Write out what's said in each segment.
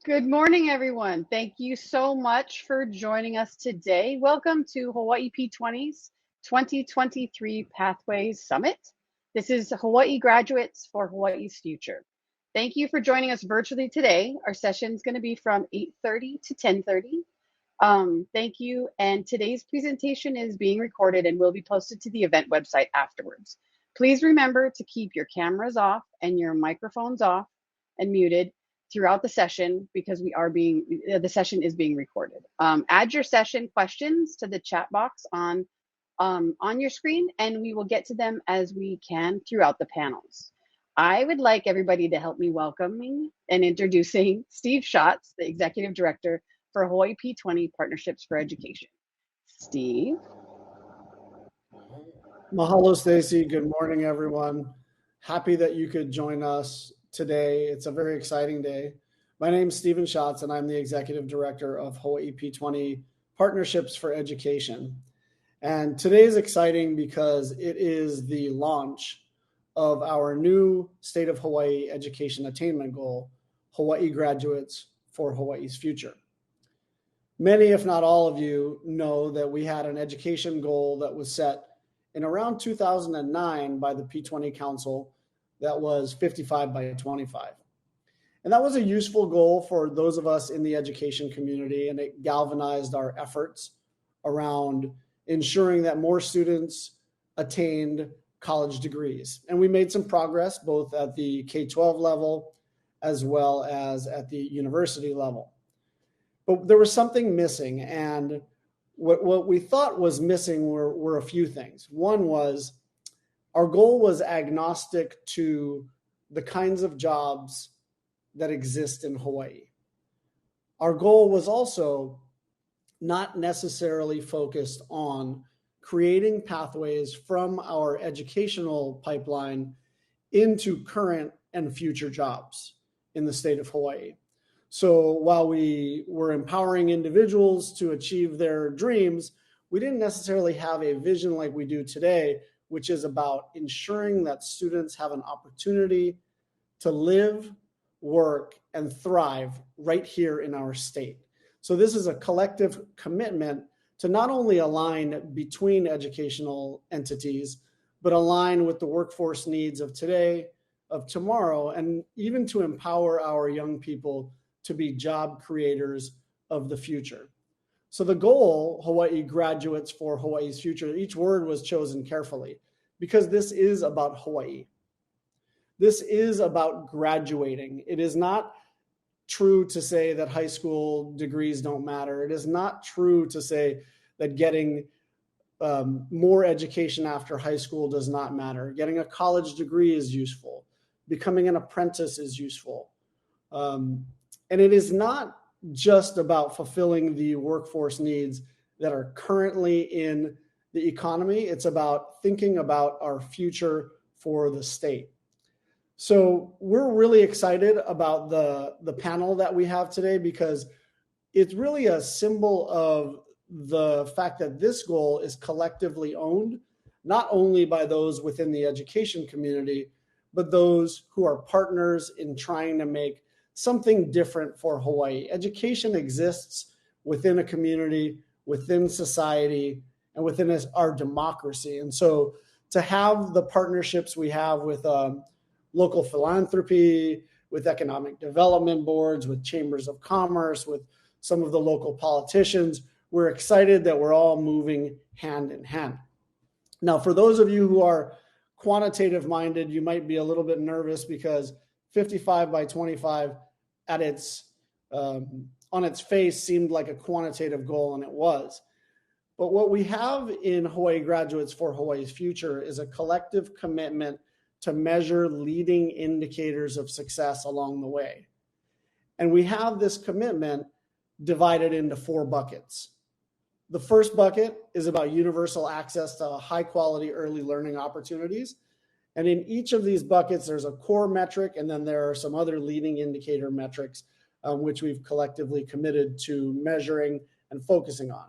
Good morning, everyone. Thank you so much for joining us today. Welcome to Hawaii P20's 2023 Pathways Summit. This is Hawaii Graduates for Hawaii's Future. Thank you for joining us virtually today. Our session is going to be from 8:30 to 10:30. Thank you. And today's presentation is being recorded and will be posted to the event website afterwards. Please remember to keep your cameras off and your microphones off and muted throughout the session because the session is being recorded. Add your session questions to the chat box on your screen, and we will get to them as we can throughout the panels. I would like everybody to help me welcoming and introducing Steve Schatz, the Executive Director for Hawaii P20 Partnerships for Education. Steve. Mahalo, Stacy. Good morning, everyone. Happy that you could join us today. It's a very exciting day. My name is Stephen Schatz, and I'm the Executive Director of Hawaii P20 Partnerships for Education. And today is exciting because it is the launch of our new State of Hawaii Education Attainment Goal, Hawaii Graduates for Hawaii's Future. Many, if not all of you, know that we had an education goal that was set in around 2009 by the P20 Council that was 55 by 25. And that was a useful goal for those of us in the education community, and it galvanized our efforts around ensuring that more students attained college degrees. And we made some progress both at the K-12 level as well as at the university level. But there was something missing, and what we thought was missing were a few things. One was our goal was agnostic to the kinds of jobs that exist in Hawaii. Our goal was also not necessarily focused on creating pathways from our educational pipeline into current and future jobs in the state of Hawaii. So while we were empowering individuals to achieve their dreams, we didn't necessarily have a vision like we do today, which is about ensuring that students have an opportunity to live, work, and thrive right here in our state. So this is a collective commitment to not only align between educational entities, but align with the workforce needs of today, of tomorrow, and even to empower our young people to be job creators of the future. So the goal, Hawaii Graduates for Hawaii's Future, each word was chosen carefully because this is about Hawaii. This is about graduating. It is not true to say that high school degrees don't matter. It is not true to say that getting more education after high school does not matter. Getting a college degree is useful. Becoming an apprentice is useful. And it is not just about fulfilling the workforce needs that are currently in the economy. It's about thinking about our future for the state. So we're really excited about the panel that we have today because it's really a symbol of the fact that this goal is collectively owned, not only by those within the education community, but those who are partners in trying to make something different for Hawaii. Education exists within a community, within society, and within our democracy. And so to have the partnerships we have with local philanthropy, with economic development boards, with chambers of commerce, with some of the local politicians, we're excited that we're all moving hand in hand. Now, for those of you who are quantitative minded, you might be a little bit nervous because 55 by 25 on its face seemed like a quantitative goal, and it was. But what we have in Hawaii Graduates for Hawaii's Future is a collective commitment to measure leading indicators of success along the way. And we have this commitment divided into 4 buckets. The first bucket is about universal access to high quality early learning opportunities. And in each of these buckets, there's a core metric, and then there are some other leading indicator metrics, which we've collectively committed to measuring and focusing on.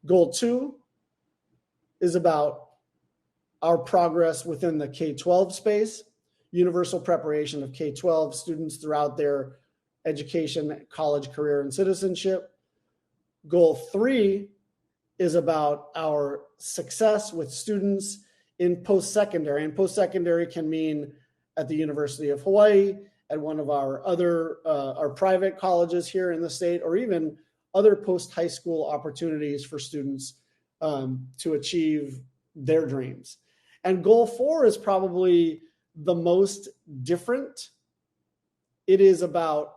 Goal 2 is about our progress within the K-12 space, universal preparation of K-12 students throughout their education, college, career, and citizenship. Goal 3 is about our success with students in post-secondary. And post-secondary can mean at the University of Hawaii, at one of our other our private colleges here in the state, or even other post-high school opportunities for students to achieve their dreams. And goal 4 is probably the most different. It is about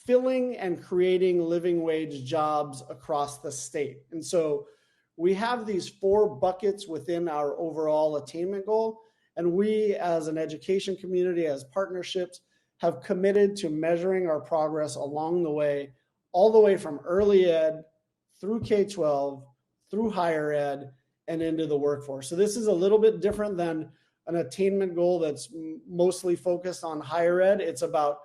filling and creating living wage jobs across the state. And so we have these 4 buckets within our overall attainment goal. And we, as an education community, as partnerships, have committed to measuring our progress along the way, all the way from early ed through K-12, through higher ed, and into the workforce. So this is a little bit different than an attainment goal that's mostly focused on higher ed. It's about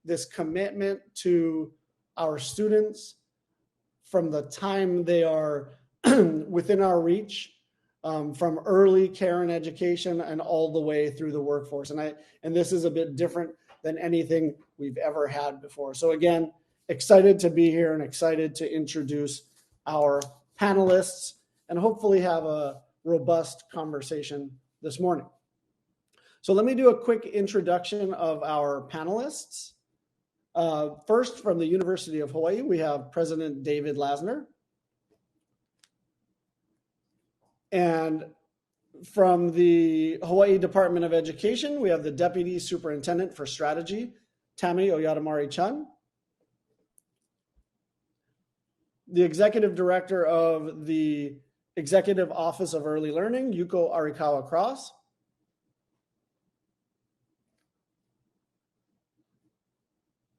this commitment to our students from the time they are within our reach, from early care and education and all the way through the workforce. And this is a bit different than anything we've ever had before. So again, excited to be here and excited to introduce our panelists and hopefully have a robust conversation this morning. So let me do a quick introduction of our panelists. First, from the University of Hawaii, we have President David Lasner. And from the Hawaii Department of Education, we have the Deputy Superintendent for Strategy, Tammy Oyadamari-Chun. The Executive Director of the Executive Office of Early Learning, Yuko Arikawa-Cross.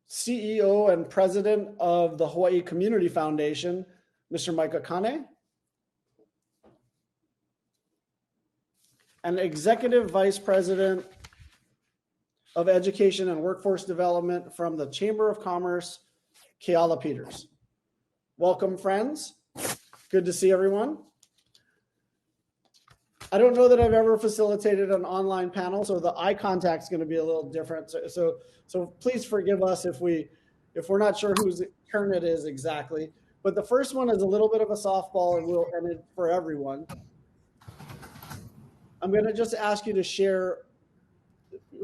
CEO and President of the Hawaii Community Foundation, Mr. Micah Kane. And Executive Vice President of Education and Workforce Development from the Chamber of Commerce, Keala Peters. Welcome, friends. Good to see everyone. I don't know that I've ever facilitated an online panel, so the eye contact is going to be a little different. So please forgive us if we're not sure whose turn it is exactly. But the first one is a little bit of a softball, and we'll end it for everyone. I'm going to just ask you to share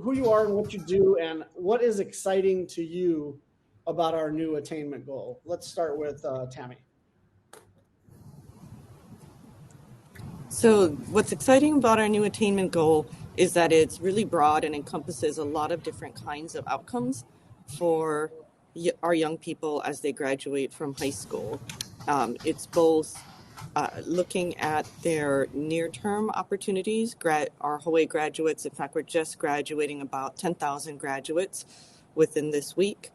who you are and what you do and what is exciting to you about our new attainment goal. Let's start with Tammy. So what's exciting about our new attainment goal is that it's really broad and encompasses a lot of different kinds of outcomes for our young people as they graduate from high school. It's both looking at their near-term opportunities. Our Hawaii graduates, in fact, we're just graduating about 10,000 graduates within this week.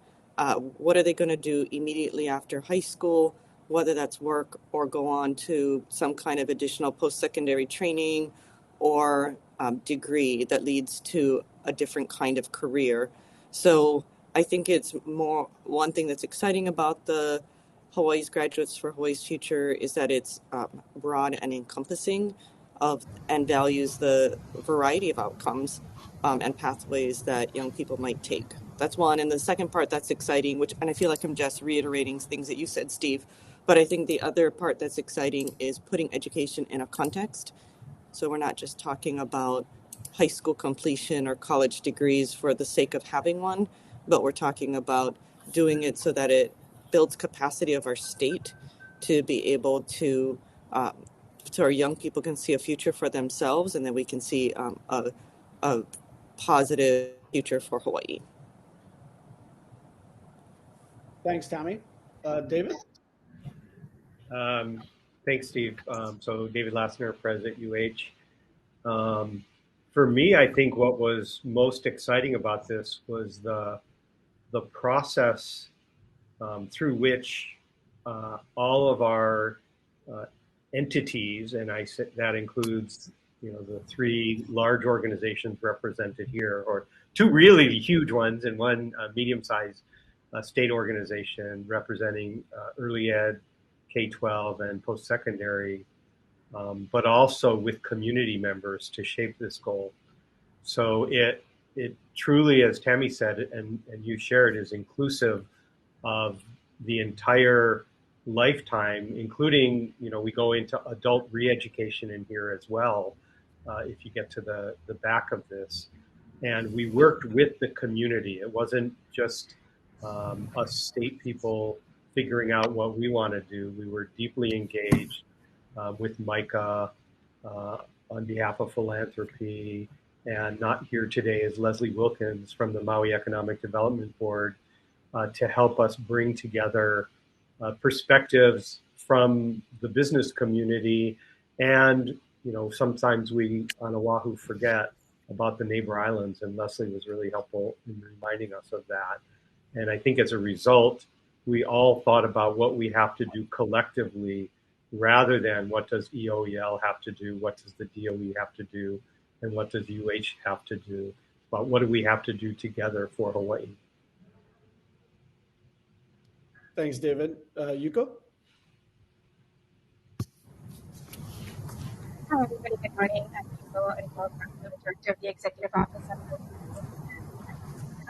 What are they going to do immediately after high school, whether that's work or go on to some kind of additional post-secondary training or degree that leads to a different kind of career. So I think it's more one thing that's exciting about the Hawaii's Graduates for Hawaii's Future is that it's broad and encompassing and values the variety of outcomes and pathways that young people might take. That's one. And the second part that's exciting, and I feel like I'm just reiterating things that you said, Steve, but I think the other part that's exciting is putting education in a context. So we're not just talking about high school completion or college degrees for the sake of having one, but we're talking about doing it so that it builds capacity of our state to be able to, so our young people can see a future for themselves, and then we can see a positive future for Hawaii. Thanks, Tammy. David? Thanks, Steve. So David Lassner, President UH. For me, I think what was most exciting about this was the process through which all of our entities, and that includes the 3 large organizations represented here, or 2 really huge ones, and one medium-sized state organization representing early ed, K-12, and post-secondary, but also with community members to shape this goal. So it truly, as Tammy said, and you shared, is inclusive of the entire lifetime, including, we go into adult re-education in here as well, if you get to the back of this. And we worked with the community. It wasn't just us state people figuring out what we want to do. We were deeply engaged with Micah on behalf of philanthropy. And not here today is Leslie Wilkins from the Maui Economic Development Board to help us bring together perspectives from the business community. And, sometimes we on Oahu forget about the neighbor islands, and Leslie was really helpful in reminding us of that. And I think as a result, we all thought about what we have to do collectively rather than what does EOEL have to do, what does the DOE have to do, and what does UH have to do, but what do we have to do together for Hawaii? Thanks, David. Yuko? Hi, everybody. Good morning. I'm Yuko Ariko, the Director of the Executive Office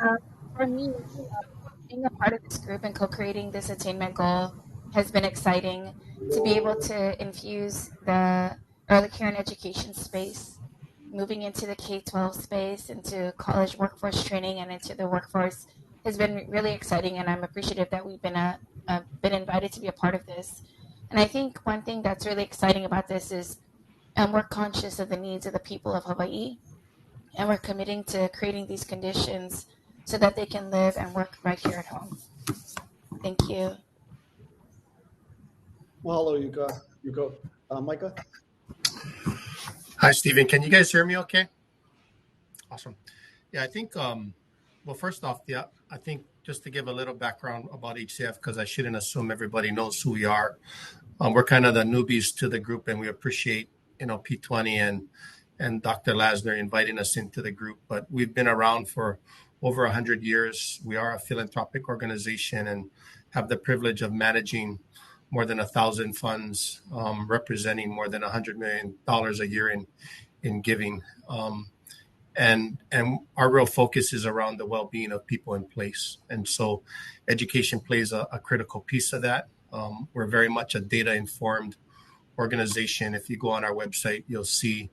of For me, being a part of this group and co-creating this attainment goal has been exciting to be able to infuse the early care and education space, moving into the K-12 space, into college workforce training, and into the workforce has been really exciting, and I'm appreciative that we've been invited to be a part of this. And I think one thing that's really exciting about this is we're conscious of the needs of the people of Hawaii, and we're committing to creating these conditions so that they can live and work right here at home. Thank you. Mahalo, Yuko. Micah? Hi, Stephen. Can you guys hear me okay? Awesome. Yeah, I think, well, first off, I think just to give a little background about HCF, because I shouldn't assume everybody knows who we are. We're kind of the newbies to the group, and we appreciate, P20 and Dr. Lasner inviting us into the group. But we've been around for over 100 years. We are a philanthropic organization and have the privilege of managing more than 1,000 funds, representing more than $100 million a year in giving. And our real focus is around the well-being of people in place. And so education plays a critical piece of that. We're very much a data-informed organization. If you go on our website, you'll see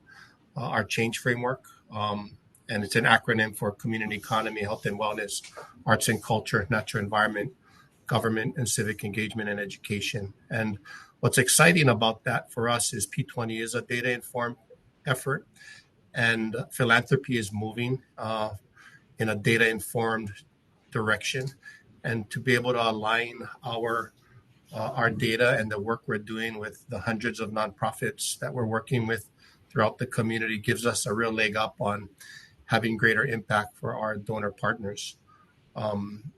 our change framework. And it's an acronym for community economy, health and wellness, arts and culture, natural environment, government and civic engagement, and education. And what's exciting about that for us is P20 is a data-informed effort, and philanthropy is moving in a data-informed direction. And to be able to align our data and the work we're doing with the hundreds of nonprofits that we're working with throughout the community gives us a real leg up on having greater impact for our donor partners.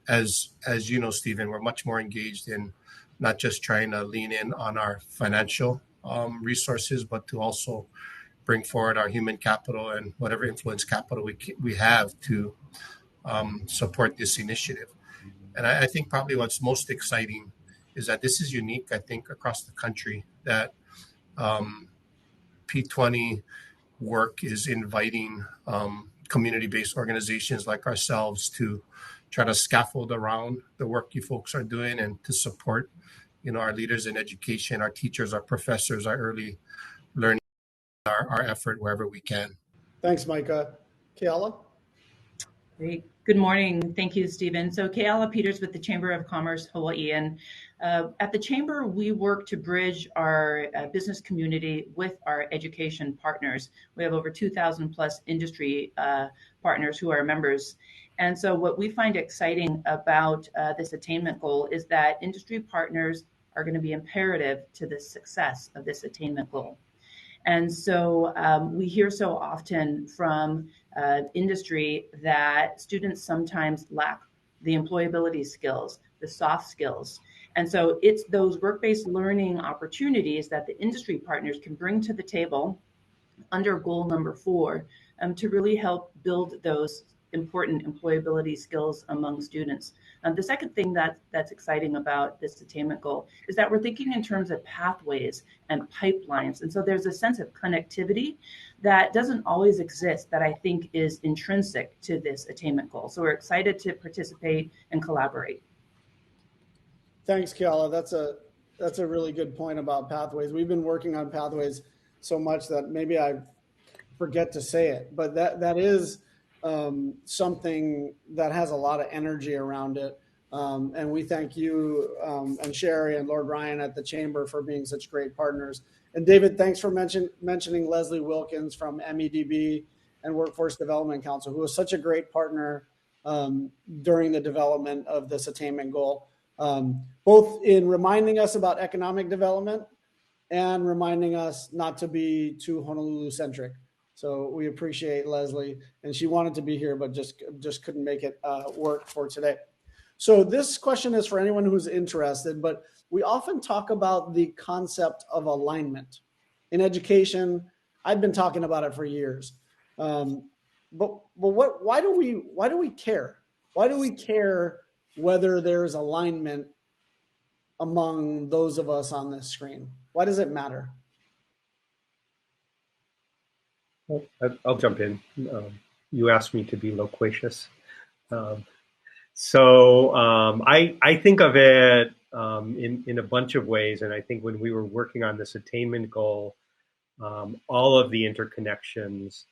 As you know, Stephen, we're much more engaged in not just trying to lean in on our financial resources, but to also bring forward our human capital and whatever influence capital we have to support this initiative. And I think probably what's most exciting is that this is unique, I think, across the country, that P20 work is inviting community-based organizations like ourselves to try to scaffold around the work you folks are doing and to support, our leaders in education, our teachers, our professors, our early learning, our effort wherever we can. Thanks, Micah. Keala? Great. Good morning. Thank you, Stephen. So Keala Peters with the Chamber of Commerce, Hawaii. And at the Chamber, we work to bridge our business community with our education partners. We have over 2,000 plus industry partners who are members. And so what we find exciting about this attainment goal is that industry partners are going to be imperative to the success of this attainment goal. And so we hear so often from industry that students sometimes lack the employability skills, the soft skills. And so it's those work-based learning opportunities that the industry partners can bring to the table under goal number 4 to really help build those important employability skills among students. The second thing that's exciting about this attainment goal is that we're thinking in terms of pathways and pipelines. And so there's a sense of connectivity that doesn't always exist that I think is intrinsic to this attainment goal. So we're excited to participate and collaborate. Thanks, Kiala. That's a really good point about pathways. We've been working on pathways so much that maybe I forget to say it, but that is something that has a lot of energy around it. And we thank you and Sherry and Lord Ryan at the Chamber for being such great partners. And David, thanks for mentioning Leslie Wilkins from MEDB and Workforce Development Council, who was such a great partner during the development of this attainment goal, both in reminding us about economic development and reminding us not to be too Honolulu-centric. So we appreciate Leslie, and she wanted to be here, but just couldn't make it work for today. So this question is for anyone who's interested, but we often talk about the concept of alignment. In education, I've been talking about it for years. But why do we care? Why do we care whether there's alignment among those of us on this screen? Why does it matter? I'll jump in. You asked me to be loquacious. I think of it in a bunch of ways. And I think when we were working on this attainment goal, all of the interconnections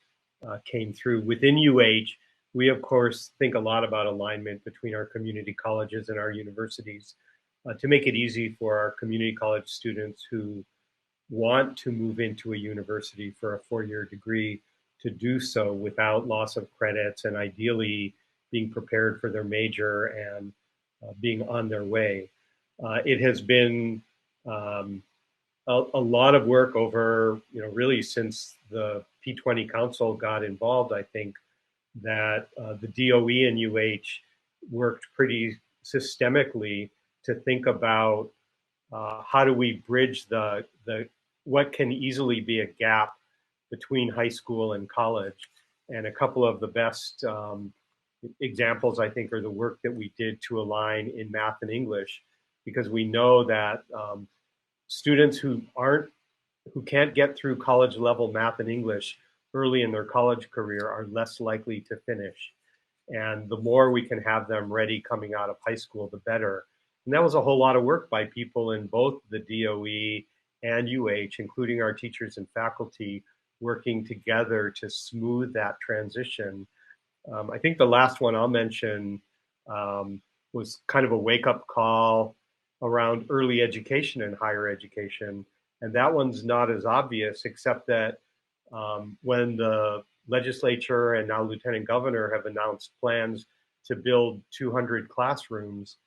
came through. Within UH, we, of course, think a lot about alignment between our community colleges and our universities to make it easy for our community college students who want to move into a university for a 4-year degree to do so without loss of credits and ideally being prepared for their major and being on their way. It has been a lot of work over, really since the P20 Council got involved. I think that the DOE and UH worked pretty systemically to think about how do we bridge the what can easily be a gap between high school and college. And a couple of the best examples, I think, are the work that we did to align in math and English, because we know that students who can't get through college level math and English early in their college career are less likely to finish. And the more we can have them ready coming out of high school, the better. And that was a whole lot of work by people in both the DOE and UH, including our teachers and faculty, working together to smooth that transition. I think the last one I'll mention was kind of a wake-up call around early education and higher education. And that one's not as obvious, except that when the legislature and now Lieutenant Governor have announced plans to build 200 classrooms,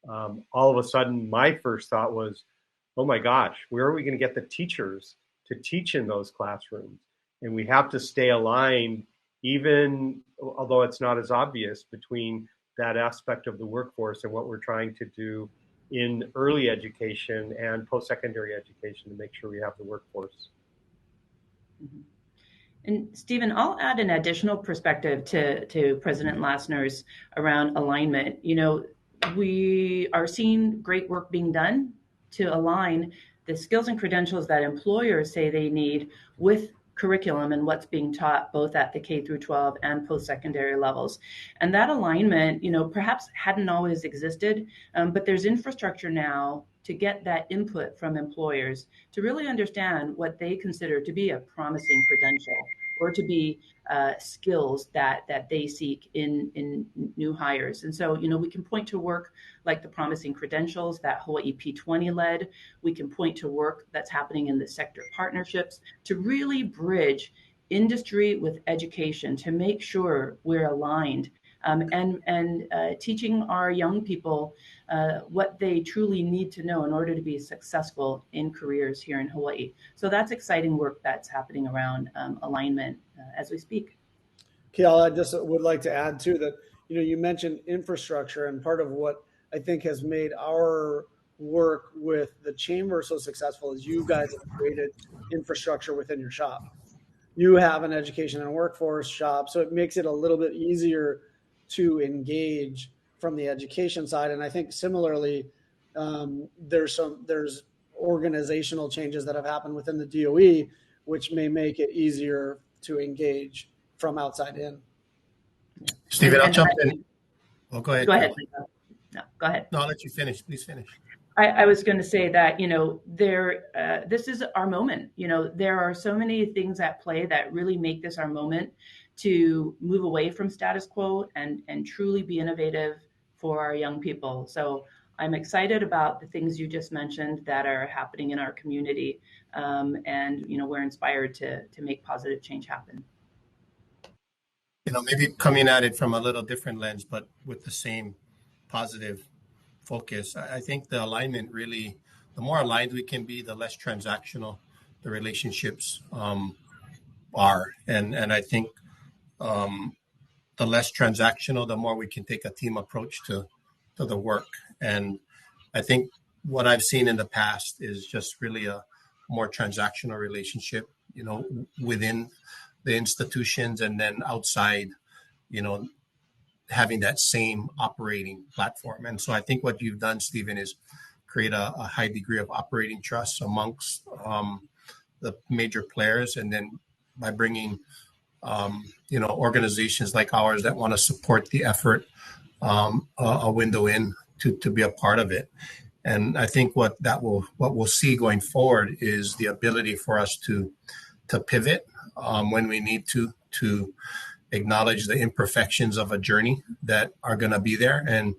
all of a sudden my first thought was, oh my gosh, where are we going to get the teachers to teach in those classrooms? And we have to stay aligned, even although it's not as obvious, between that aspect of the workforce and what we're trying to do in early education and post-secondary education to make sure we have the workforce. Mm-hmm. And Stephen, I'll add an additional perspective to President Lassner's around alignment. We are seeing great work being done to align the skills and credentials that employers say they need with curriculum and what's being taught both at the K through 12 and post-secondary levels. And that alignment, perhaps hadn't always existed, but there's infrastructure now to get that input from employers to really understand what they consider to be a promising credential or to be skills that they seek in new hires. And so, we can point to work like the promising credentials that Hawaiʻi P20 led. We can point to work that's happening in the sector partnerships to really bridge industry with education to make sure we're aligned and teaching our young people what they truly need to know in order to be successful in careers here in Hawaii. So that's exciting work that's happening around alignment as we speak. Kiala, I just would like to add too that, you mentioned infrastructure, and part of what I think has made our work with the Chamber so successful is you guys have created infrastructure within your shop. you have an education and workforce shop, so it makes it a little bit easier to engage from the education side. And I think similarly, there's organizational changes that have happened within the DOE, which may make it easier to engage from outside in. Stephen, I'll jump in. Oh, go ahead. Go ahead. No, go ahead. No, I'll let you finish. Please finish. I was going to say that, this is our moment. There are so many things at play that really make this our moment to move away from status quo and truly be innovative for our young people. So I'm excited about the things you just mentioned that are happening in our community. And we're inspired to make positive change happen. Maybe coming at it from a little different lens, but with the same positive focus. I think the alignment really, the more aligned we can be, the less transactional the relationships are. And I think the less transactional, the more we can take a team approach to the work. And I think what I've seen in the past is just really a more transactional relationship, within the institutions, and then outside, having that same operating platform. And so I think what you've done, Stephen, is create a high degree of operating trust amongst the major players. And then by bringing, organizations like ours that want to support the effort, a window in to be a part of it. And I think what we'll see going forward is the ability for us to pivot when we need to acknowledge the imperfections of a journey that are going to be there, and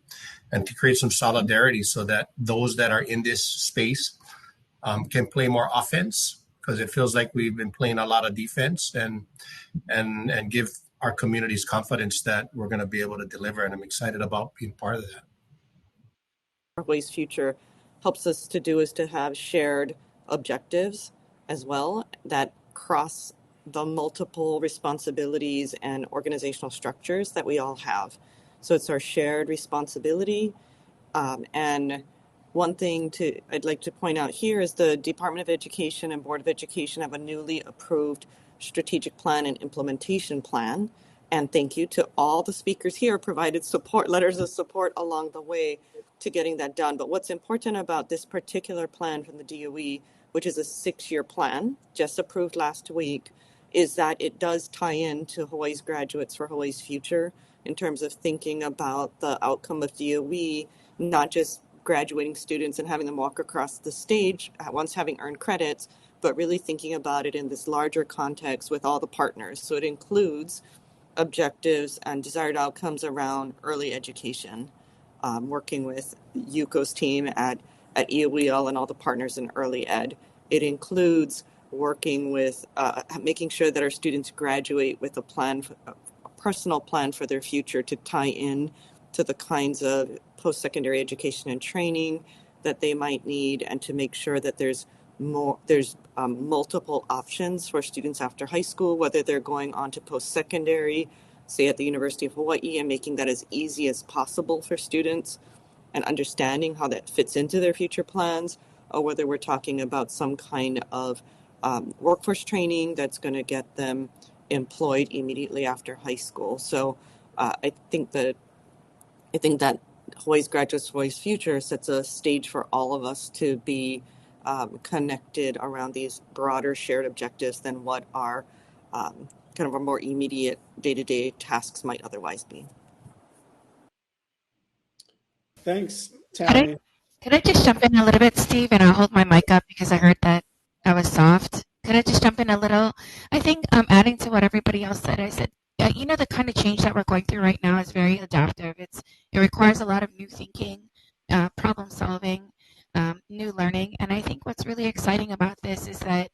to create some solidarity so that those that are in this space can play more offense, because it feels like we've been playing a lot of defense, and give our communities confidence that we're going to be able to deliver. And I'm excited about being part of that. Hawaii's future helps us to do is to have shared objectives as well that cross the multiple responsibilities and organizational structures that we all have. So it's our shared responsibility. And one thing I'd like to point out here is the Department of Education and Board of Education have a newly approved strategic plan and implementation plan. And thank you to all the speakers here provided letters of support along the way to getting that done. But what's important about this particular plan from the DOE, which is a 6-year plan, just approved last week, is that it does tie in to Hawaii's Graduates for Hawaii's Future in terms of thinking about the outcome of DOE, not just graduating students and having them walk across the stage once having earned credits, but really thinking about it in this larger context with all the partners. So it includes objectives and desired outcomes around early education, working with Yuko's team at EOEL and all the partners in early ed. It includes working with making sure that our students graduate with a personal plan for their future to tie in to the kinds of post-secondary education and training that they might need, and to make sure that there's multiple options for students after high school, whether they're going on to post-secondary, say at the University of Hawaii, and making that as easy as possible for students and understanding how that fits into their future plans, or whether we're talking about some kind of workforce training that's going to get them employed immediately after high school. So I think that Hawaii's Graduates for Hawaii's Future sets a stage for all of us to be connected around these broader shared objectives than what our kind of our more immediate day-to-day tasks might otherwise be. Thanks, Tammy. Could I just jump in a little bit, Steve? And I'll hold my mic up because I heard that I was soft. Could I just jump in a little? I think adding to what everybody else said, I said, the kind of change that we're going through right now is very adaptive. It requires a lot of new thinking, problem solving, new learning. And I think what's really exciting about this is that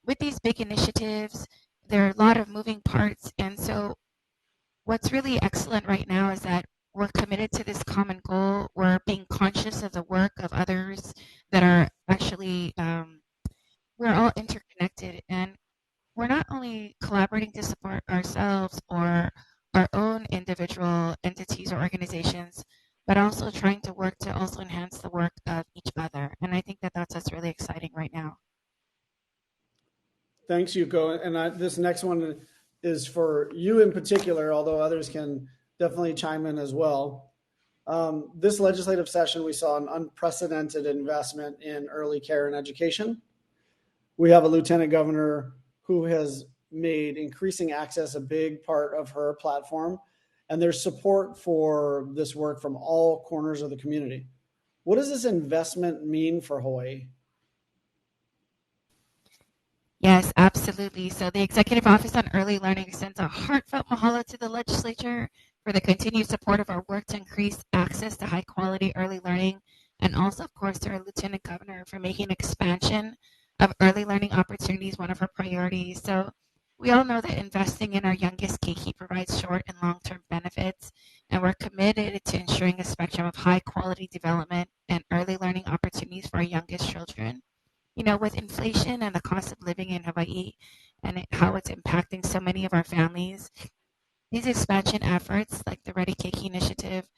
with these big initiatives, there are a lot of moving parts. And so what's really excellent right now is that we're committed to this common goal. We're being conscious of the work of others that are actually, we're all interconnected. And we're not only collaborating to support ourselves or our own individual entities or organizations, but also trying to work to also enhance the work of each other. And I think that that's what's really exciting right now. Thanks, Yuko. And this next one is for you in particular, although others can definitely chime in as well. This legislative session, we saw an unprecedented investment in early care and education. We have a lieutenant governor who has made increasing access a big part of her platform, and there's support for this work from all corners of the community. What does this investment mean for Hawaii? Yes, absolutely. So the Executive Office on Early Learning extends a heartfelt mahalo to the legislature for the continued support of our work to increase access to high quality early learning, and also, of course, to our Lieutenant Governor for making expansion of early learning opportunities one of her priorities. So we all know that investing in our youngest keiki provides short and long-term benefits, and we're committed to ensuring a spectrum of high quality development and early learning opportunities for our youngest children. With inflation and the cost of living in Hawaii and how it's impacting so many of our families, these expansion efforts, like the Ready Keiki initiative,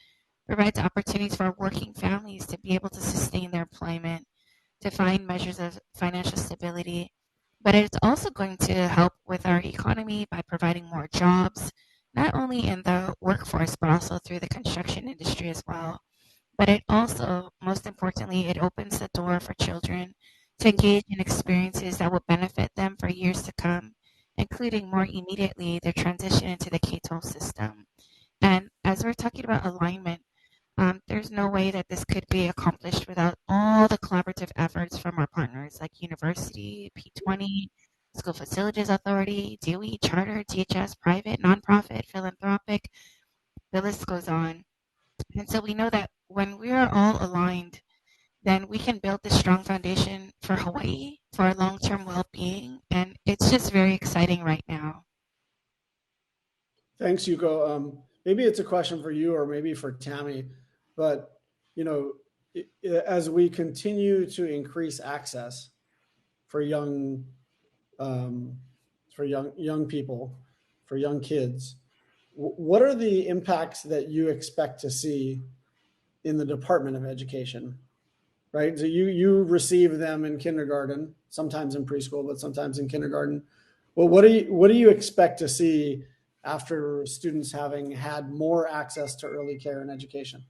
provides opportunities for working families to be able to sustain their employment, to find measures of financial stability. But it's also going to help with our economy by providing more jobs, not only in the workforce, but also through the construction industry as well. But it also, most importantly, it opens the door for children to engage in experiences that will benefit them for years to come, including more immediately their transition into the K-12 system. And as we're talking about alignment, there's no way that this could be accomplished without all the collaborative efforts from our partners like University, P20, School Facilities Authority, DOE, Charter, DHS, private, nonprofit, philanthropic, the list goes on. And so we know that when we are all aligned, then we can build this strong foundation for Hawaii, for our long-term well-being. And it's just very exciting right now. Thanks, Yuko. Maybe it's a question for you or maybe for Tammy, but as we continue to increase access for young people, for young kids, what are the impacts that you expect to see in the Department of Education? Right, so you receive them in kindergarten, sometimes in preschool, but sometimes in kindergarten. Well, what do you expect to see after students having had more access to early care and education?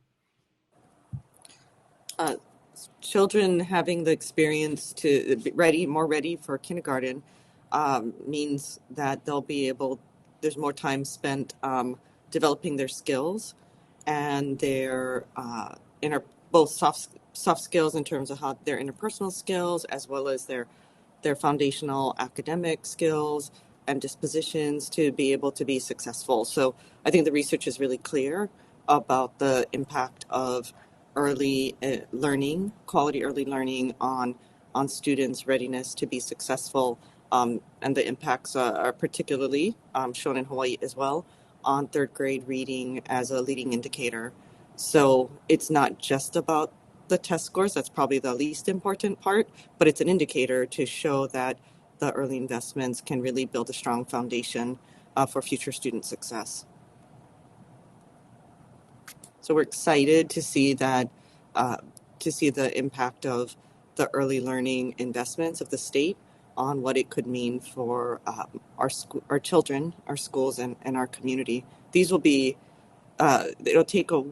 Children having the experience to be more ready for kindergarten means that they'll be able. There's more time spent developing their skills and their both soft skills in terms of how their interpersonal skills, as well as their foundational academic skills and dispositions to be able to be successful. So I think the research is really clear about the impact of early learning, quality early learning on students' readiness to be successful, and the impacts are particularly shown in Hawaii as well on third grade reading as a leading indicator. So it's not just about the test scores, that's probably the least important part, but it's an indicator to show that the early investments can really build a strong foundation for future student success. So we're excited to see that, to see the impact of the early learning investments of the state on what it could mean for our children, our schools, and our community. These will be, it'll take a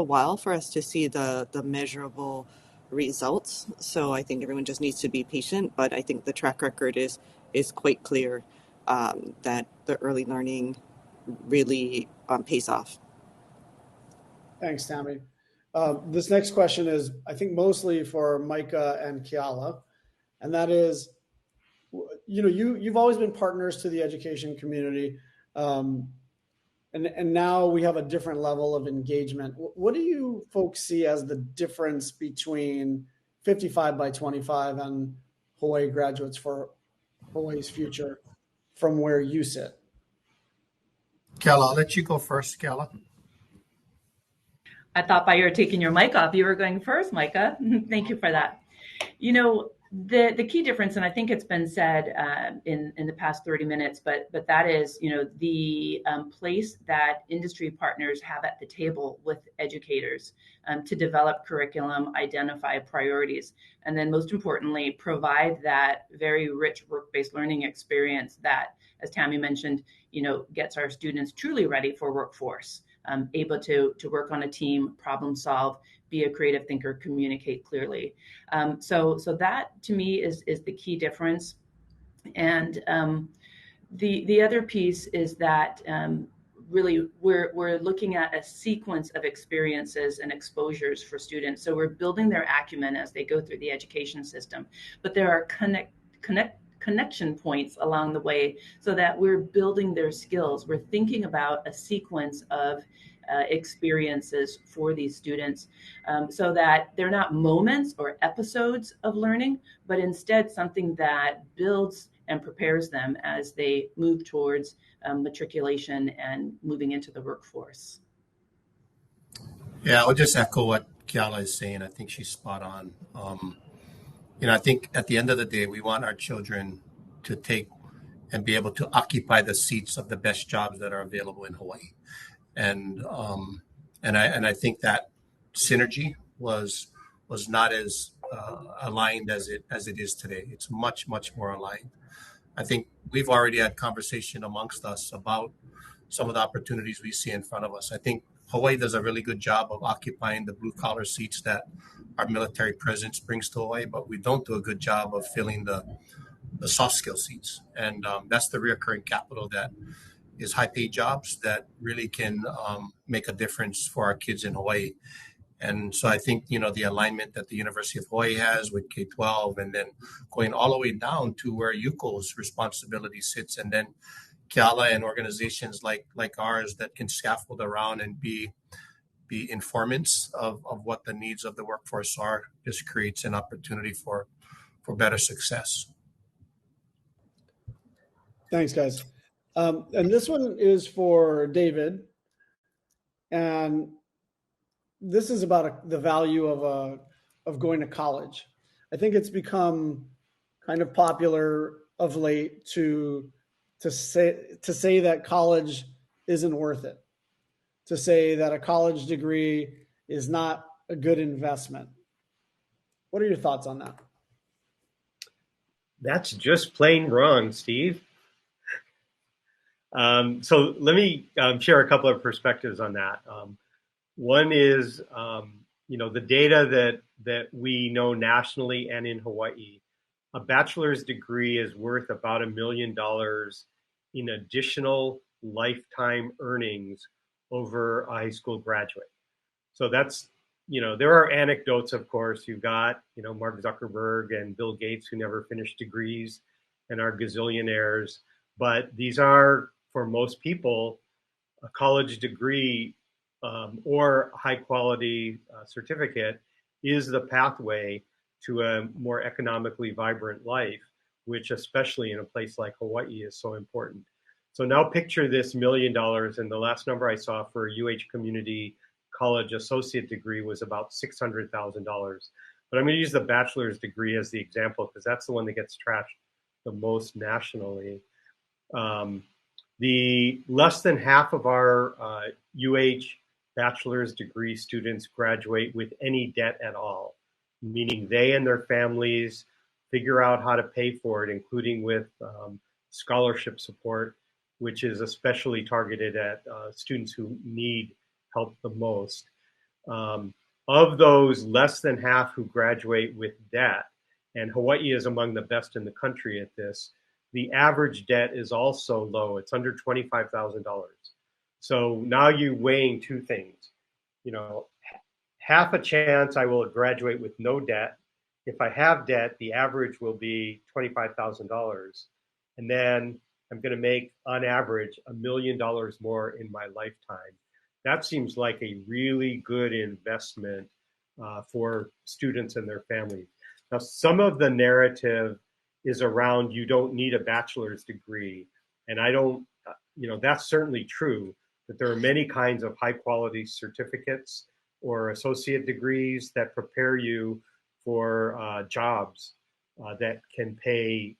while for us to see the measurable results. So I think everyone just needs to be patient, but I think the track record is quite clear that the early learning really pays off. Thanks, Tammy. This next question is, I think, mostly for Micah and Keala, and that is, you've always been partners to the education community, and now we have a different level of engagement. What do you folks see as the difference between 55 by 25 and Hawaii Graduates for Hawaii's Future from where you sit? Keala, I'll let you go first, Keala. I thought by your taking your mic off, you were going first, Micah. Thank you for that. The key difference, and I think it's been said in the past 30 minutes, but that is, the place that industry partners have at the table with educators to develop curriculum, identify priorities, and then most importantly, provide that very rich work-based learning experience that, as Tammy mentioned, gets our students truly ready for workforce, able to work on a team, problem solve, be a creative thinker, communicate clearly. So that to me is the key difference. And the other piece is that really we're looking at a sequence of experiences and exposures for students. So we're building their acumen as they go through the education system, but there are connection points along the way so that we're building their skills. We're thinking about a sequence of experiences for these students so that they're not moments or episodes of learning, but instead something that builds and prepares them as they move towards matriculation and moving into the workforce. Yeah, I'll just echo what Kiala is saying. I think she's spot on. I think at the end of the day, we want our children to take and be able to occupy the seats of the best jobs that are available in Hawaii. And I think that synergy was not as aligned as it is today. It's much more aligned. I think we've already had conversation amongst us about some of the opportunities we see in front of us. I think Hawaii does a really good job of occupying the blue collar seats that our military presence brings to Hawaii, but we don't do a good job of filling the soft skill seats. And that's the reoccurring capital that is high paid jobs that really can make a difference for our kids in Hawaii. And so I think, the alignment that the University of Hawaii has with K-12 and then going all the way down to where UCO's responsibility sits, and then Kiala and organizations like ours that can scaffold around and be informants of what the needs of the workforce are, just creates an opportunity for better success. Thanks, guys. And this one is for David. And this is about the value of going to college. I think it's become kind of popular of late to say that college isn't worth it, to say that a college degree is not a good investment. What are your thoughts on that? That's just plain wrong, Steve. So let me share a couple of perspectives on that. One is, the data that we know nationally and in Hawaii, a bachelor's degree is worth about $1 million in additional lifetime earnings over a high school graduate. So that's, there are anecdotes, of course. You've got, Mark Zuckerberg and Bill Gates who never finished degrees and are gazillionaires. But these are, for most people, a college degree or high quality certificate is the pathway to a more economically vibrant life, which especially in a place like Hawaii is so important. So now picture this $1 million, and the last number I saw for a UH community college associate degree was about $600,000. But I'm going to use the bachelor's degree as the example because that's the one that gets trashed the most nationally. The less than half of our UH bachelor's degree students graduate with any debt at all, meaning they and their families figure out how to pay for it, including with scholarship support, which is especially targeted at students who need help the most. Of those, less than half who graduate with debt, and Hawaii is among the best in the country at this, the average debt is also low. It's under $25,000. So now you're weighing two things. Half a chance I will graduate with no debt. If I have debt, the average will be $25,000. And then I'm going to make, on average, $1 million more in my lifetime. That seems like a really good investment for students and their families. Now, some of the narrative is around you don't need a bachelor's degree. And I don't, that's certainly true, that there are many kinds of high quality certificates or associate degrees that prepare you for jobs. that can pay,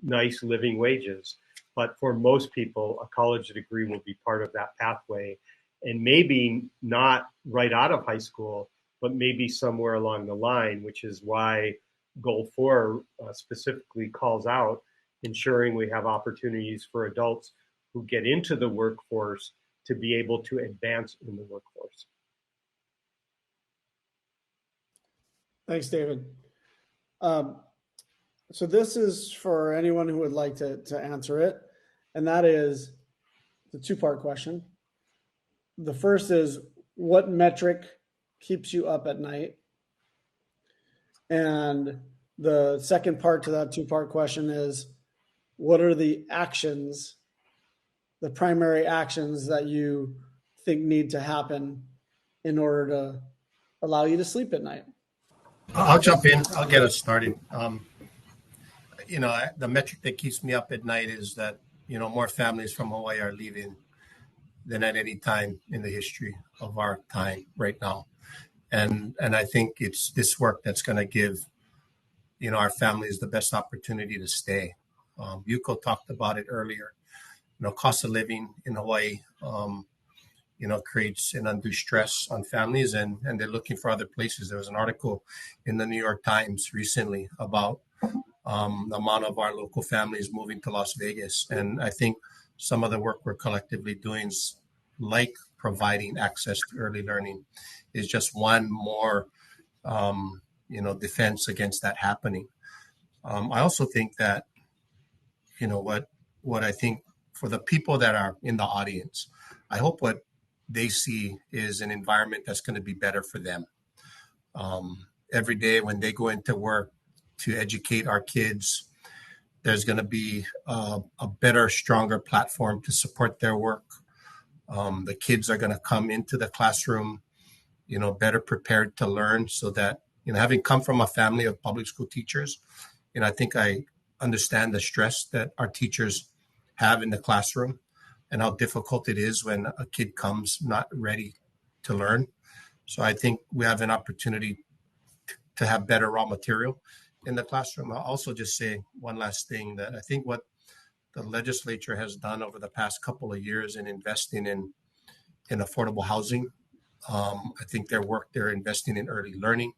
nice living wages. But for most people, a college degree will be part of that pathway, and maybe not right out of high school, but maybe somewhere along the line, which is why Goal 4 specifically calls out ensuring we have opportunities for adults who get into the workforce to be able to advance in the workforce. Thanks, David. So this is for anyone who would like to answer it, and that is the two-part question. The first is, what metric keeps you up at night? And the second part to that two-part question is, what are the actions, the primary actions that you think need to happen in order to allow you to sleep at night? I'll jump in. I'll get us started. The metric that keeps me up at night is that, more families from Hawaii are leaving than at any time in the history of our time right now. And I think it's this work that's going to give, our families the best opportunity to stay. Yuko talked about it earlier. Cost of living in Hawaii, creates an undue stress on families, and they're looking for other places. There was an article in the New York Times recently about the amount of our local families moving to Las Vegas. And I think some of the work we're collectively doing is like providing access to early learning is just one more, defense against that happening. I also think that, what I think for the people that are in the audience, I hope what they see is an environment that's going to be better for them. Every day when they go into work to educate our kids, there's going to be a better, stronger platform to support their work. The kids are going to come into the classroom, better prepared to learn, so that, having come from a family of public school teachers, I think I understand the stress that our teachers have in the classroom and how difficult it is when a kid comes not ready to learn. So I think we have an opportunity to have better raw material in the classroom. I'll also just say one last thing, that I think what the legislature has done over the past couple of years in investing in affordable housing, I think they're investing in early learning.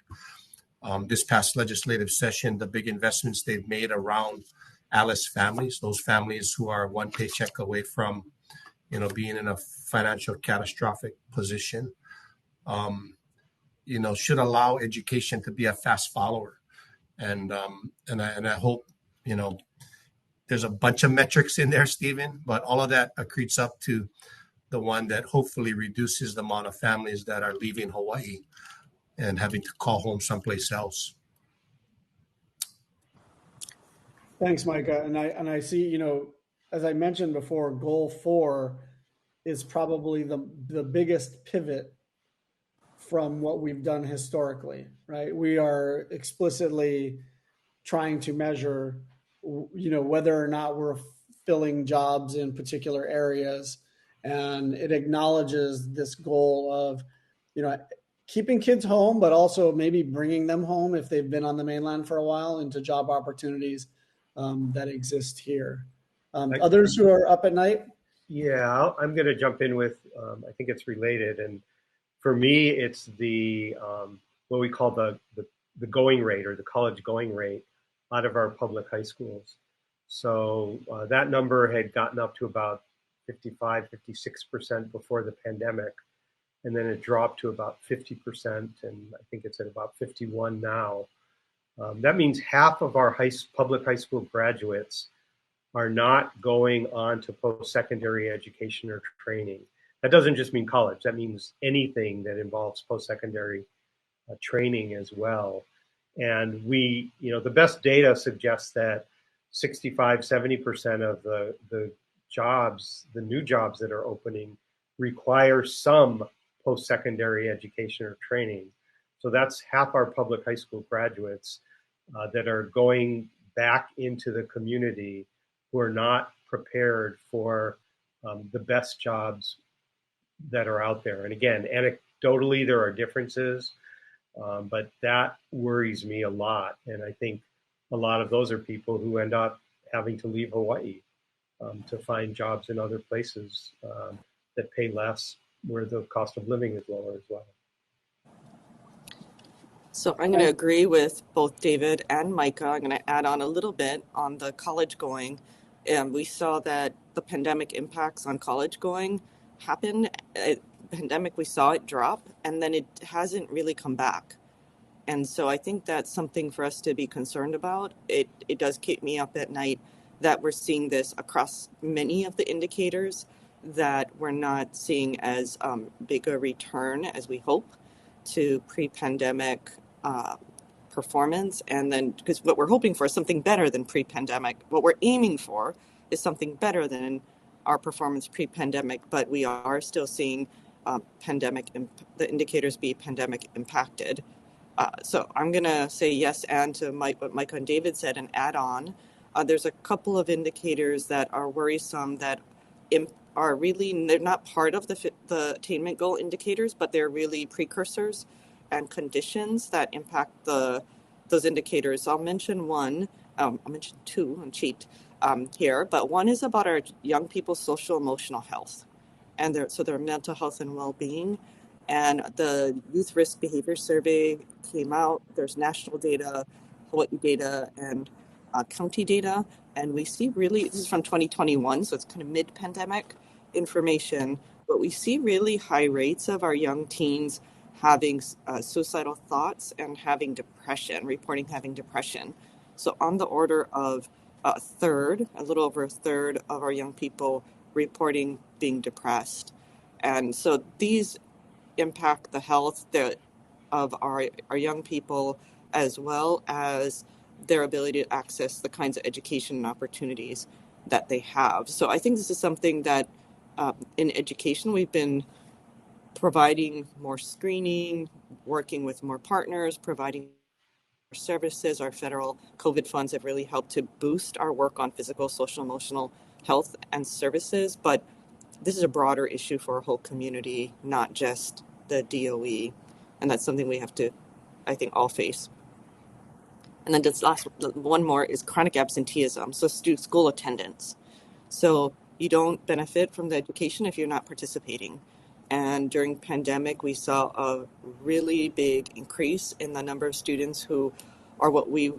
This past legislative session, the big investments they've made around ALICE families, those families who are one paycheck away from, being in a financial catastrophic position, should allow education to be a fast follower. And I hope, there's a bunch of metrics in there, Stephen, but all of that accretes up to the one that hopefully reduces the amount of families that are leaving Hawaii and having to call home someplace else. Thanks, Micah. And I see, as I mentioned before, Goal 4 is probably the biggest pivot from what we've done historically, right? We are explicitly trying to measure, whether or not we're filling jobs in particular areas. And it acknowledges this goal of, keeping kids home, but also maybe bringing them home if they've been on the mainland for a while into job opportunities that exist here. Others who are up at night? Yeah, I'm going to jump in with, I think it's related. And for me, it's the what we call the going rate, or the college going rate out of our public high schools. So that number had gotten up to about 55, 56% before the pandemic. And then it dropped to about 50%. And I think it's at about 51 now. That means half of our public high school graduates are not going on to post-secondary education or training. That doesn't just mean college. That means anything that involves post-secondary training as well. And we, the best data suggests that 65, 70% of the jobs, the new jobs that are opening, require some post-secondary education or training. So that's half our public high school graduates that are going back into the community who are not prepared for the best jobs that are out there. And again, anecdotally, there are differences, but that worries me a lot. And I think a lot of those are people who end up having to leave Hawaii to find jobs in other places that pay less, where the cost of living is lower as well. So I'm going to agree with both David and Micah. I'm going to add on a little bit on the college going. And we saw that the pandemic impacts on college going happen. Pandemic, we saw it drop, and then it hasn't really come back. And so I think that's something for us to be concerned about. It does keep me up at night that we're seeing this across many of the indicators, that we're not seeing as big a return as we hope to pre-pandemic performance. And then, because what we're hoping for is something better than pre-pandemic, what we're aiming for is something better than our performance pre-pandemic, but we are still seeing the indicators be pandemic impacted. So I'm going to say yes and to what Micah and David said and add on. There's a couple of indicators that are worrisome that are really, they're not part of the attainment goal indicators, but they're really precursors and conditions that impact those indicators. I'll mention one, I'll mention two on cheat here, but one is about our young people's social emotional health and their mental health and well-being. And the Youth Risk Behavior Survey came out. There's national data, Hawaii data, and county data. And we see really, this is from 2021, so it's kind of mid-pandemic information, but we see really high rates of our young teens having suicidal thoughts and reporting having depression. So on the order of a little over a third of our young people reporting being depressed. And so these impact the health of our young people, as well as their ability to access the kinds of education and opportunities that they have. So I think this is something that in education we've been providing more screening, working with more partners, providing services. Our federal COVID funds have really helped to boost our work on physical, social, emotional health and services. But this is a broader issue for our whole community, not just the DOE. And that's something we have to, I think, all face. And then this last one more is chronic absenteeism, so school attendance. So you don't benefit from the education if you're not participating. And during pandemic, we saw a really big increase in the number of students who are what we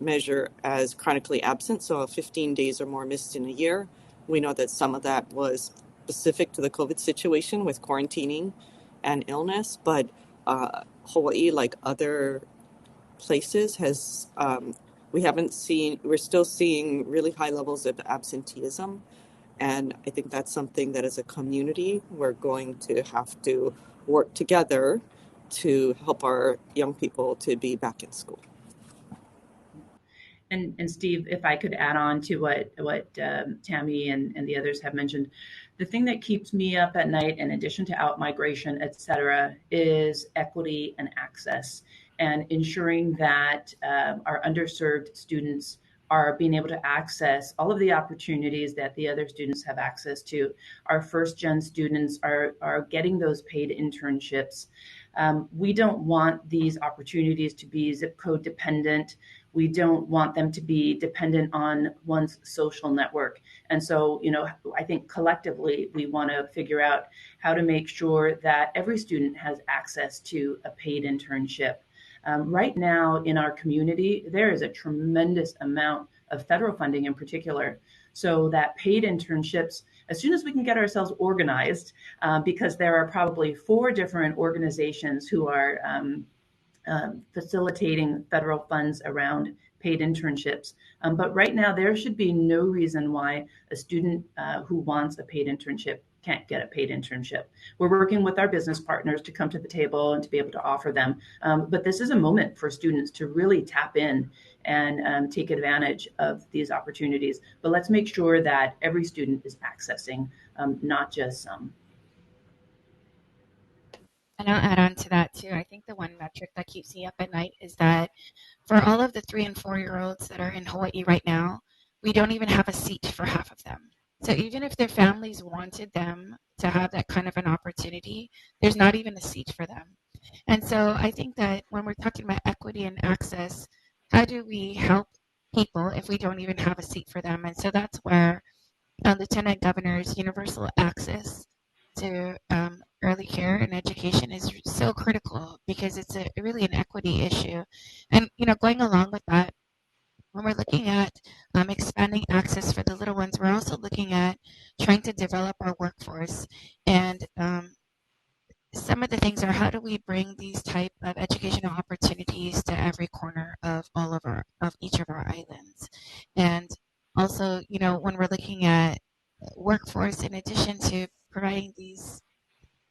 measure as chronically absent, so 15 days or more missed in a year. We know that some of that was specific to the COVID situation with quarantining and illness, but Hawaii, like other places, we're still seeing really high levels of absenteeism. And I think that's something that as a community, we're going to have to work together to help our young people to be back in school. And Steve, if I could add on to what Tammy and the others have mentioned, the thing that keeps me up at night, in addition to out-migration, et cetera, is equity and access, and ensuring that our underserved students are being able to access all of the opportunities that the other students have access to. Our first-gen students are getting those paid internships. We don't want these opportunities to be zip code dependent. We don't want them to be dependent on one's social network. And so, I think collectively, we want to figure out how to make sure that every student has access to a paid internship. Right now in our community, there is a tremendous amount of federal funding in particular. So that paid internships, as soon as we can get ourselves organized, because there are probably 4 different organizations who are facilitating federal funds around paid internships. But right now, there should be no reason why a student who wants a paid internship can't get a paid internship. We're working with our business partners to come to the table and to be able to offer them. But this is a moment for students to really tap in and take advantage of these opportunities. But let's make sure that every student is accessing, not just some. And I'll add on to that too. I think the one metric that keeps me up at night is that for all of the 3 and 4-year-olds that are in Hawaii right now, we don't even have a seat for half of them. So even if their families wanted them to have that kind of an opportunity, there's not even a seat for them. And so I think that when we're talking about equity and access, how do we help people if we don't even have a seat for them. And so that's where Lieutenant Governor's universal access to early care and education is so critical, because it's really an equity issue. And, going along with that, when we're looking at expanding access for the little ones, we're also looking at trying to develop our workforce. And some of the things are, how do we bring these type of educational opportunities to every corner of each of our islands? And also, when we're looking at workforce, in addition to providing these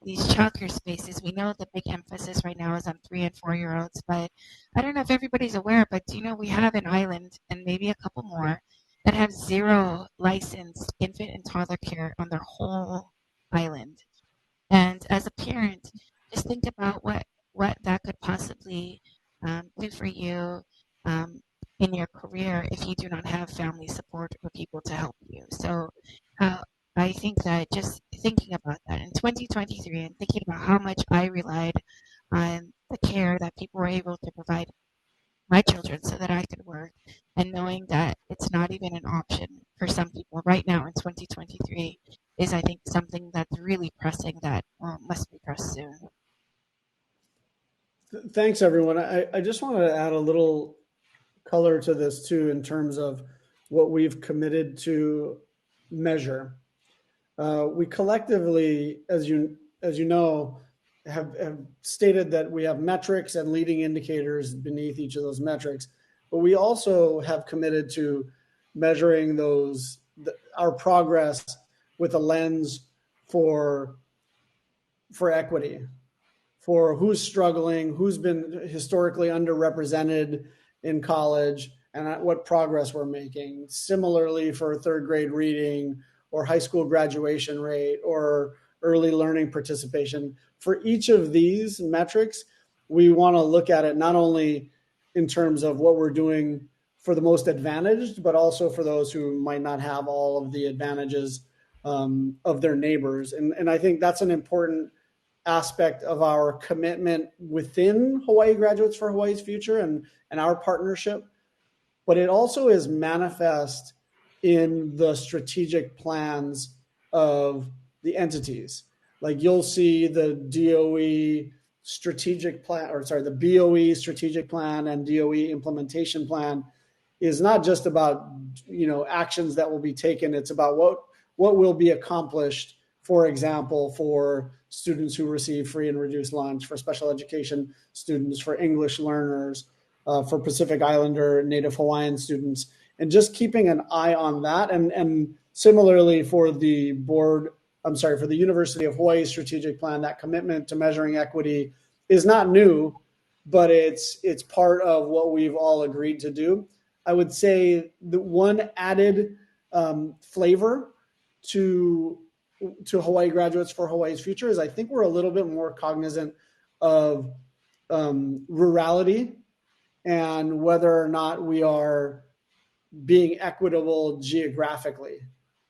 childcare spaces, we know the big emphasis right now is on 3 and 4-year-olds, but I don't know if everybody's aware, but do you know we have an island, and maybe a couple more, that have 0 licensed infant and toddler care on their whole island? And as a parent, just think about what that could possibly do for you in your career if you do not have family support or people to help you. So I think that just thinking about that in 2023, and thinking about how much I relied on the care that people were able to provide my children so that I could work, and knowing that it's not even an option for some people right now in 2023 is, I think, something that's really pressing, that must be pressed soon. Thanks, everyone. I just wanted to add a little color to this too, in terms of what we've committed to measure. We collectively, as you know, have stated that we have metrics and leading indicators beneath each of those metrics, but we also have committed to measuring our progress with a lens for equity, for who's struggling, who's been historically underrepresented in college, and what progress we're making. Similarly, for 3rd grade reading, or high school graduation rate, or early learning participation. For each of these metrics, we want to look at it not only in terms of what we're doing for the most advantaged, but also for those who might not have all of the advantages of their neighbors. And I think that's an important aspect of our commitment within Hawaii Graduates for Hawaii's Future and our partnership. But it also is manifest in the strategic plans of the entities. Like, you'll see the DOE strategic plan, the BOE strategic plan and DOE implementation plan is not just about, actions that will be taken. It's about what will be accomplished, for example, for students who receive free and reduced lunch, for special education students, for English learners, for Pacific Islander, Native Hawaiian students, and just keeping an eye on that. And similarly for the University of Hawaii strategic plan, that commitment to measuring equity is not new, but it's part of what we've all agreed to do. I would say the one added flavor to Hawaii Graduates for Hawaii's Future is, I think we're a little bit more cognizant of rurality and whether or not we are being equitable geographically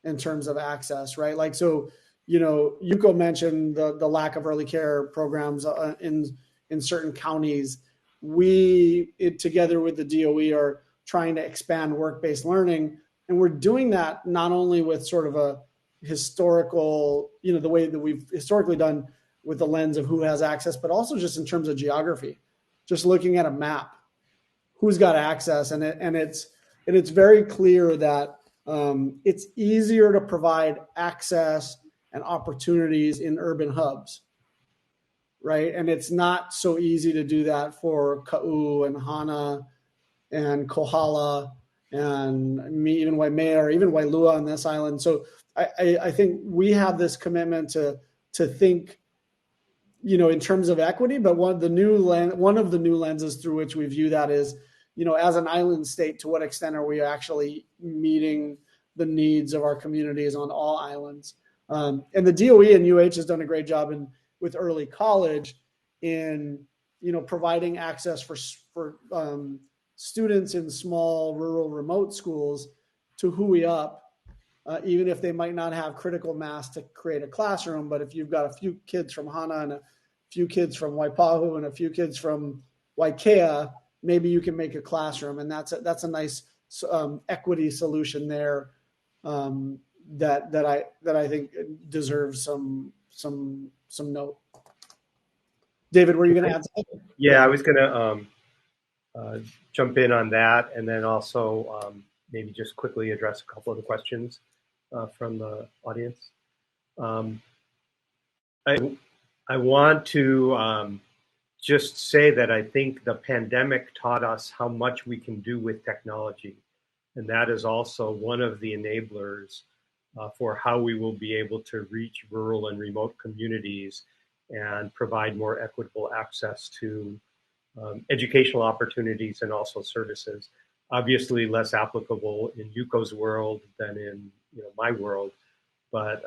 in terms of access, right? Like, so, Yuko mentioned the lack of early care programs in certain counties. We, together with the DOE, are trying to expand work-based learning. And we're doing that not only with sort of a historical, the way that we've historically done with the lens of who has access, but also just in terms of geography, just looking at a map, who's got access. And it's very clear that it's easier to provide access and opportunities in urban hubs, right? And it's not so easy to do that for Ka'u and Hana and Kohala and even Waimea or even Wailua on this island. So I think we have this commitment to think, in terms of equity, but one of the new lenses through which we view that is, as an island state, to what extent are we actually meeting the needs of our communities on all islands? And the DOE and UH has done a great job with early college in, providing access for students in small, rural, remote schools to hui up, even if they might not have critical mass to create a classroom. But if you've got a few kids from Hana and a few kids from Waipahu and a few kids from Waikea, maybe you can make a classroom. And that's a nice equity solution there that I think deserves some note. David, were you going to add something? Yeah, I was going to jump in on that, and then also maybe just quickly address a couple of the questions from the audience. I want to just say that I think the pandemic taught us how much we can do with technology. And that is also one of the enablers for how we will be able to reach rural and remote communities and provide more equitable access to educational opportunities and also services. Obviously less applicable in Yuko's world than in my world, but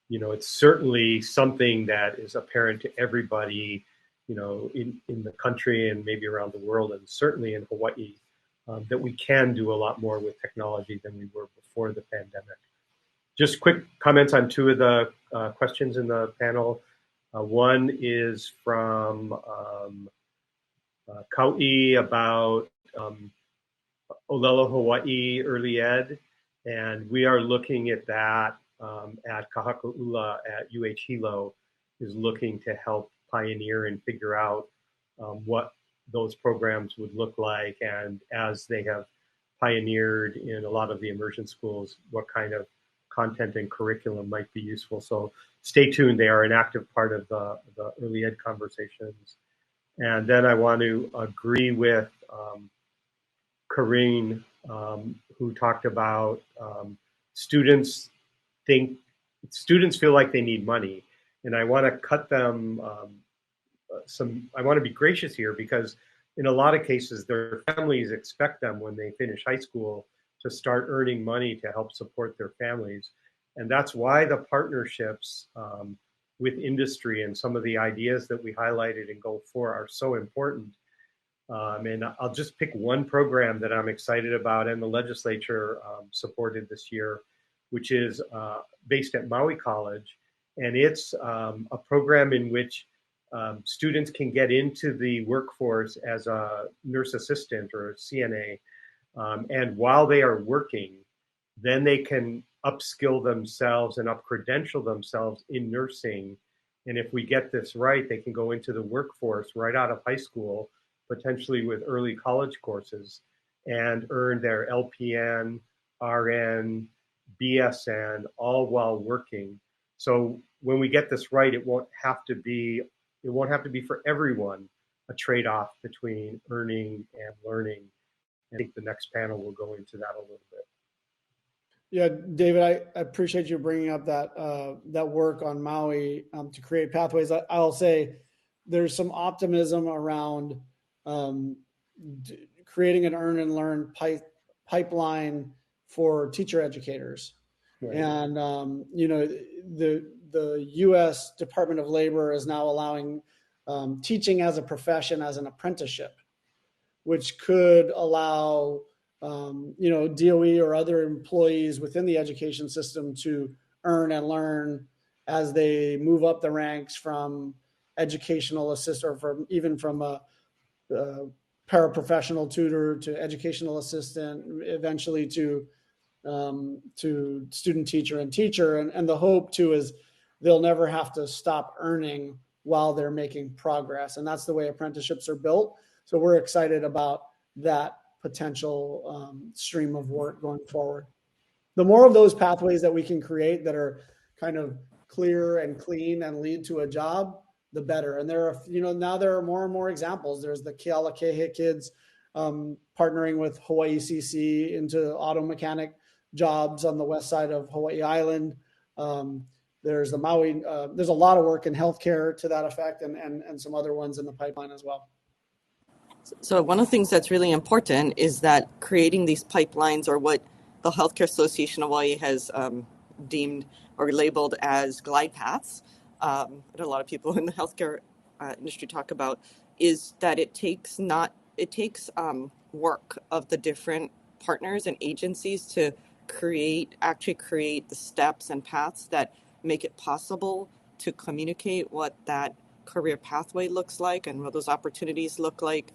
it's certainly something that is apparent to everybody, in the country and maybe around the world, and certainly in Hawaii, that we can do a lot more with technology than we were before the pandemic. Just quick comments on two of the questions in the panel. One is from Kau'i about Olelo Hawaii Early Ed, and we are looking at that at Kahakaula at UH Hilo, is looking to help pioneer and figure out what those programs would look like, and as they have pioneered in a lot of the immersion schools, what kind of content and curriculum might be useful. So stay tuned. They are an active part of the early ed conversations. And then I want to agree with Corrine, who talked about students feel like they need money. And I want to cut them I want to be gracious here, because in a lot of cases, their families expect them when they finish high school to start earning money to help support their families. And that's why the partnerships with industry and some of the ideas that we highlighted in Goal 4 are so important. And I'll just pick one program that I'm excited about and the legislature supported this year, which is based at Maui College. And it's a program in which students can get into the workforce as a nurse assistant or a CNA. And while they are working, then they can upskill themselves and up-credential themselves in nursing. And if we get this right, they can go into the workforce right out of high school, potentially with early college courses, and earn their LPN, RN, BSN, all while working. So when we get this right, it won't have to be for everyone a trade-off between earning and learning. I think the next panel will go into that a little bit. Yeah, David, I appreciate you bringing up that work on Maui to create pathways. I'll say there's some optimism around creating an earn and learn pipeline for teacher educators. Right. And the U.S. Department of Labor is now allowing teaching as a profession as an apprenticeship, which could allow DOE or other employees within the education system to earn and learn as they move up the ranks from educational assistant, or from a paraprofessional tutor to educational assistant, eventually to student teacher and teacher. And the hope too is they'll never have to stop earning while they're making progress. And that's the way apprenticeships are built. So we're excited about that potential stream of work going forward. The more of those pathways that we can create that are kind of clear and clean and lead to a job, the better. And there are, now there are more and more examples. There's the Kealakehe kids partnering with Hawaii CC into auto mechanic jobs on the west side of Hawaii Island. There's the Maui, there's a lot of work in healthcare to that effect, and some other ones in the pipeline as well. So one of the things that's really important is that creating these pipelines, or what the Healthcare Association of Hawaii has deemed or labeled as glide paths, that a lot of people in the healthcare industry talk about, is that it takes work of the different partners and agencies to create the steps and paths that make it possible to communicate what that career pathway looks like and what those opportunities look like.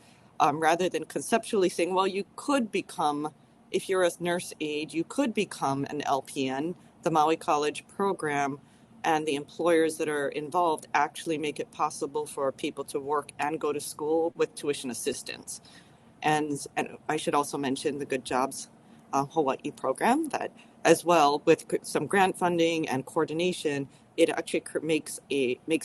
rather than conceptually saying, well, you could become, if you're a nurse aide, you could become an LPN. The Maui College program and the employers that are involved actually make it possible for people to work and go to school with tuition assistance. And I should also mention the Good Jobs Hawaii program, that as well, with some grant funding and coordination, it actually makes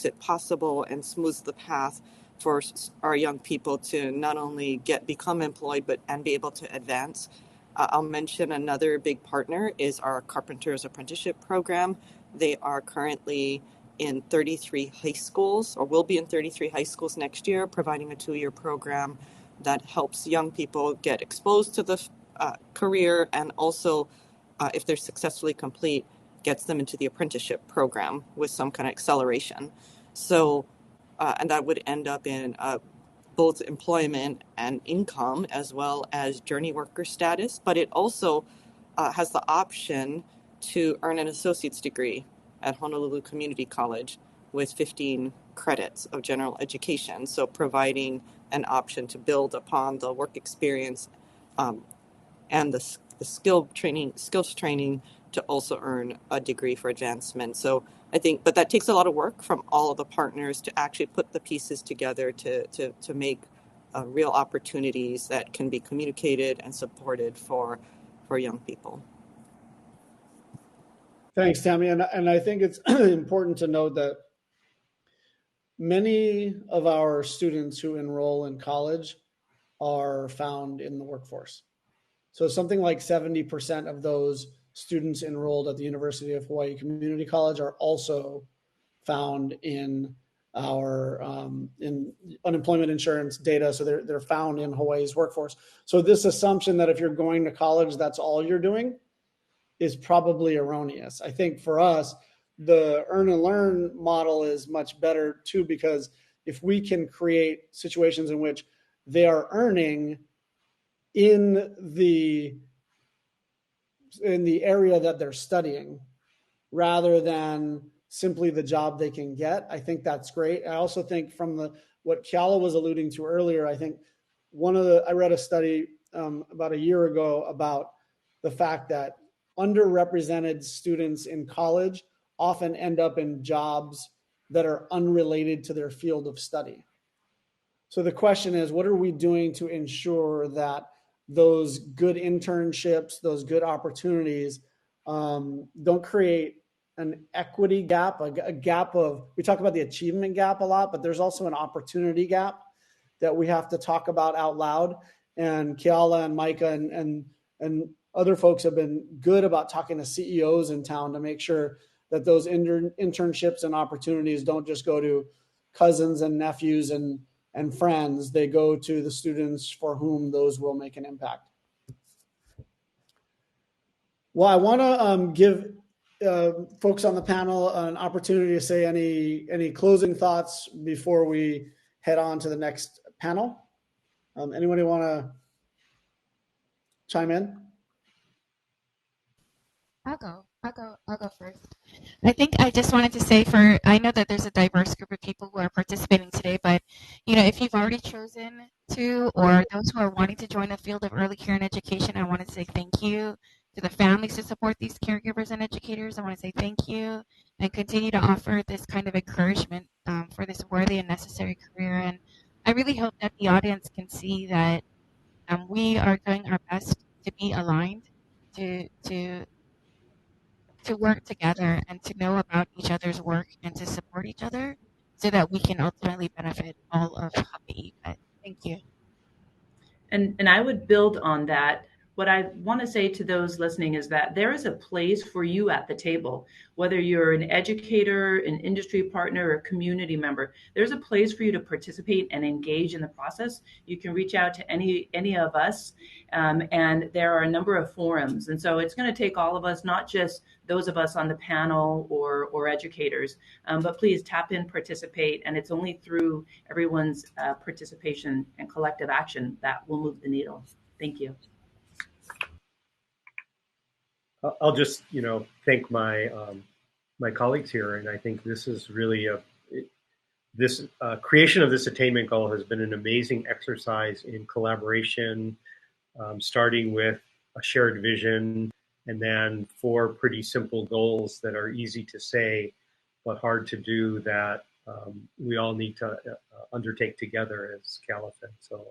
it possible and smooths the path for our young people to not only become employed and be able to advance. I'll mention another big partner is our Carpenters Apprenticeship Program. They are currently in 33 high schools, or will be in 33 high schools next year, providing a 2-year program that helps young people get exposed to the career, and also, if they're successfully complete, gets them into the apprenticeship program with some kind of acceleration. So, and that would end up in both employment and income, as well as journey worker status, but it also has the option to earn an associate's degree at Honolulu Community College with 15 credits of general education. So providing an option to build upon the work experience and the skills training to also earn a degree for advancement. So I think, but that takes a lot of work from all of the partners to actually put the pieces together to make real opportunities that can be communicated and supported for young people. Thanks, Tammy. And I think it's important to note that many of our students who enroll in college are found in the workforce. So something like 70% of those students enrolled at the University of Hawaii Community College are also found in our in unemployment insurance data. So they're found in Hawaii's workforce. So this assumption that if you're going to college, that's all you're doing is probably erroneous. I think for us, the earn and learn model is much better too, because if we can create situations in which they are earning in the area that they're studying rather than simply the job they can get, I think that's great. I also think from what Keala was alluding to earlier, I think I read a study about a year ago about the fact that underrepresented students in college often end up in jobs that are unrelated to their field of study. So the question is, what are we doing to ensure that those good internships, those good opportunities don't create an equity gap, a gap of, we talk about the achievement gap a lot, but there's also an opportunity gap that we have to talk about out loud. And Keala and Micah and other folks have been good about talking to CEOs in town to make sure that those internships and opportunities don't just go to cousins and nephews and friends. They go to the students for whom those will make an impact. Well, I want to give folks on the panel an opportunity to say any closing thoughts before we head on to the next panel. Anybody want to chime in? I'll go first. I think I just wanted to say I know that there's a diverse group of people who are participating today, but if you've already chosen to, or those who are wanting to join the field of early care and education, I want to say thank you to the families who support these caregivers and educators. I want to say thank you and continue to offer this kind of encouragement for this worthy and necessary career. And I really hope that the audience can see that we are doing our best to be aligned, to work together and to know about each other's work and to support each other so that we can ultimately benefit all of Hawaii. But thank you. And I would build on that. What I want to say to those listening is that there is a place for you at the table, whether you're an educator, an industry partner, or community member. There's a place for you to participate and engage in the process. You can reach out to any of us, and there are a number of forums. And so it's going to take all of us, not just those of us on the panel or educators, but please tap in, participate, and it's only through everyone's participation and collective action that will move the needle. Thank you. I'll just, thank my colleagues here, and I think this is really this creation of this attainment goal has been an amazing exercise in collaboration, starting with a shared vision and then 4 pretty simple goals that are easy to say but hard to do that we all need to undertake together, as Kala said. So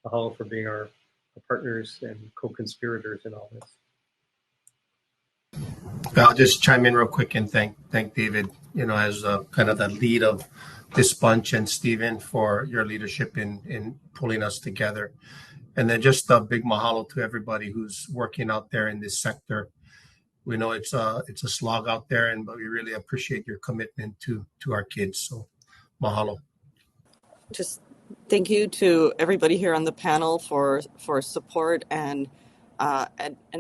mahalo for being our partners and co-conspirators in all this. I'll just chime in real quick and thank David, as kind of the lead of this bunch, and Stephen for your leadership in pulling us together. And then just a big mahalo to everybody who's working out there in this sector. We know it's a slog out there, but we really appreciate your commitment to our kids. So mahalo. Just thank you to everybody here on the panel for support and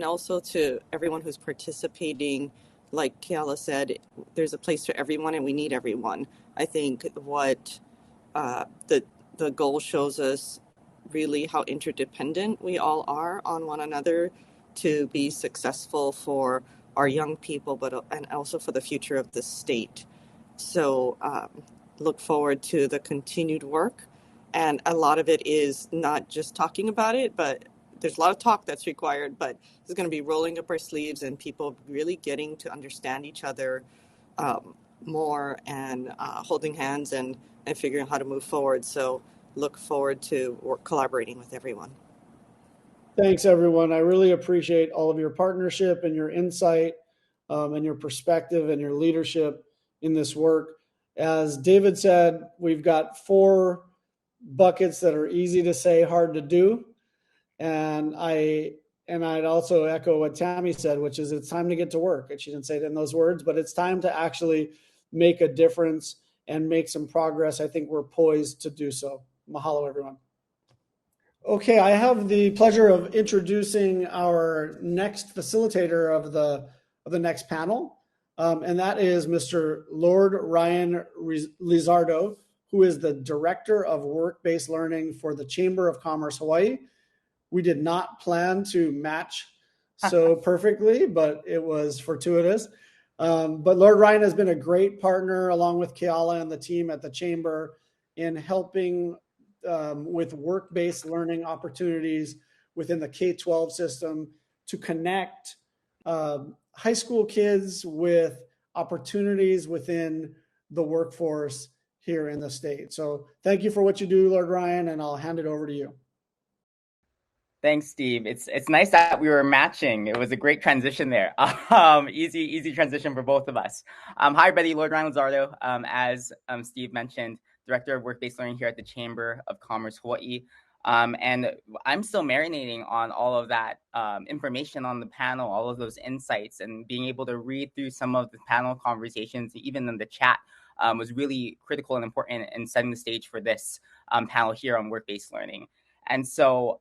also to everyone who's participating. Like Keala said, there's a place for everyone and we need everyone. I think what the goal shows us really how interdependent we all are on one another to be successful for our young people, and also for the future of the state. So look forward to the continued work. And a lot of it is not just talking about it, but there's a lot of talk that's required, but it's going to be rolling up our sleeves and people really getting to understand each other more and holding hands and figuring out how to move forward. So look forward to collaborating with everyone. Thanks, everyone. I really appreciate all of your partnership and your insight and your perspective and your leadership in this work. As David said, we've got 4 buckets that are easy to say, hard to do. And I'd also echo what Tammy said, which is it's time to get to work. And she didn't say it in those words, but it's time to actually make a difference and make some progress. I think we're poised to do so. Mahalo, everyone. Okay, I have the pleasure of introducing our next facilitator of the next panel, and that is Mr. Lord Ryan Lizardo, who is the Director of Work-Based Learning for the Chamber of Commerce Hawaii. We did not plan to match so perfectly, but it was fortuitous. But Lord Ryan has been a great partner along with Keala and the team at the Chamber in helping with work-based learning opportunities within the K-12 system to connect high school kids with opportunities within the workforce here in the state. So thank you for what you do, Lord Ryan, and I'll hand it over to you. Thanks, Steve. It's nice that we were matching. It was a great transition there. Easy transition for both of us. Hi, everybody. Lord Ryan Lizardo, as Steve mentioned, Director of Work-Based Learning here at the Chamber of Commerce Hawaii. And I'm still marinating on all of that information on the panel, all of those insights, and being able to read through some of the panel conversations, even in the chat, was really critical and important in setting the stage for this panel here on work-based learning. And so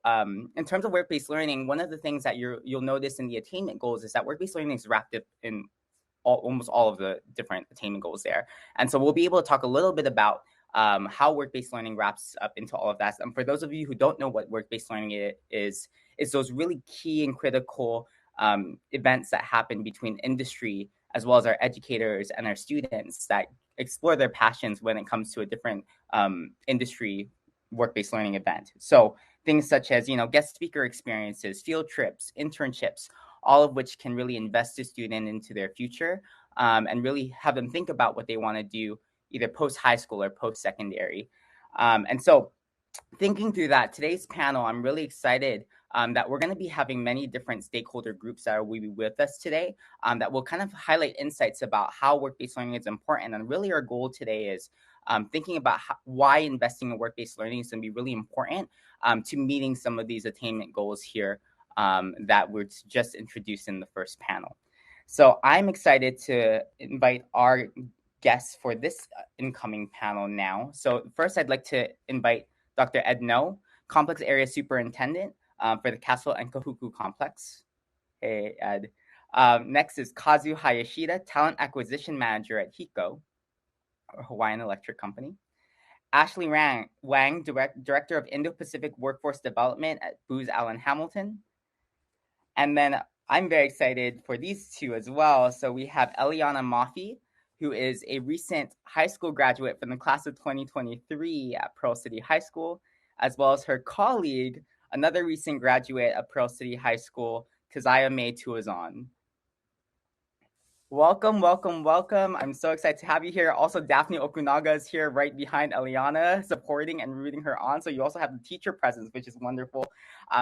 in terms of work-based learning, one of the things that you'll notice in the attainment goals is that work-based learning is wrapped up in almost all of the different attainment goals there. And so we'll be able to talk a little bit about how work-based learning wraps up into all of that. And for those of you who don't know what work-based learning is those really key and critical events that happen between industry as well as our educators and our students that explore their passions when it comes to a different industry work-based learning event. So things such as, guest speaker experiences, field trips, internships, all of which can really invest a student into their future and really have them think about what they want to do either post-high school or post-secondary. And so thinking through that, today's panel, I'm really excited that we're going to be having many different stakeholder groups that will be with us today that will kind of highlight insights about how work-based learning is important. And really our goal today is thinking about why investing in work-based learning is going to be really important to meeting some of these attainment goals here that were just introduced in the first panel. So I'm excited to invite our guests for this incoming panel now. So first, I'd like to invite Dr. Ed No, Complex Area Superintendent for the Castle and Kahuku Complex. Hey, Ed. Next is Kazu Hayashida, Talent Acquisition Manager at HECO, or Hawaiian Electric Company. Ashley Wang, Director of Indo-Pacific Workforce Development at Booz Allen Hamilton. And then I'm very excited for these two as well. So we have Eliana Mafi, who is a recent high school graduate from the class of 2023 at Pearl City High School, as well as her colleague, another recent graduate of Pearl City High School, Keziah May Tuazon. Welcome, welcome, welcome. I'm so excited to have you here. Also, Daphne Okunaga is here right behind Eliana, supporting and rooting her on. So you also have the teacher presence, which is wonderful.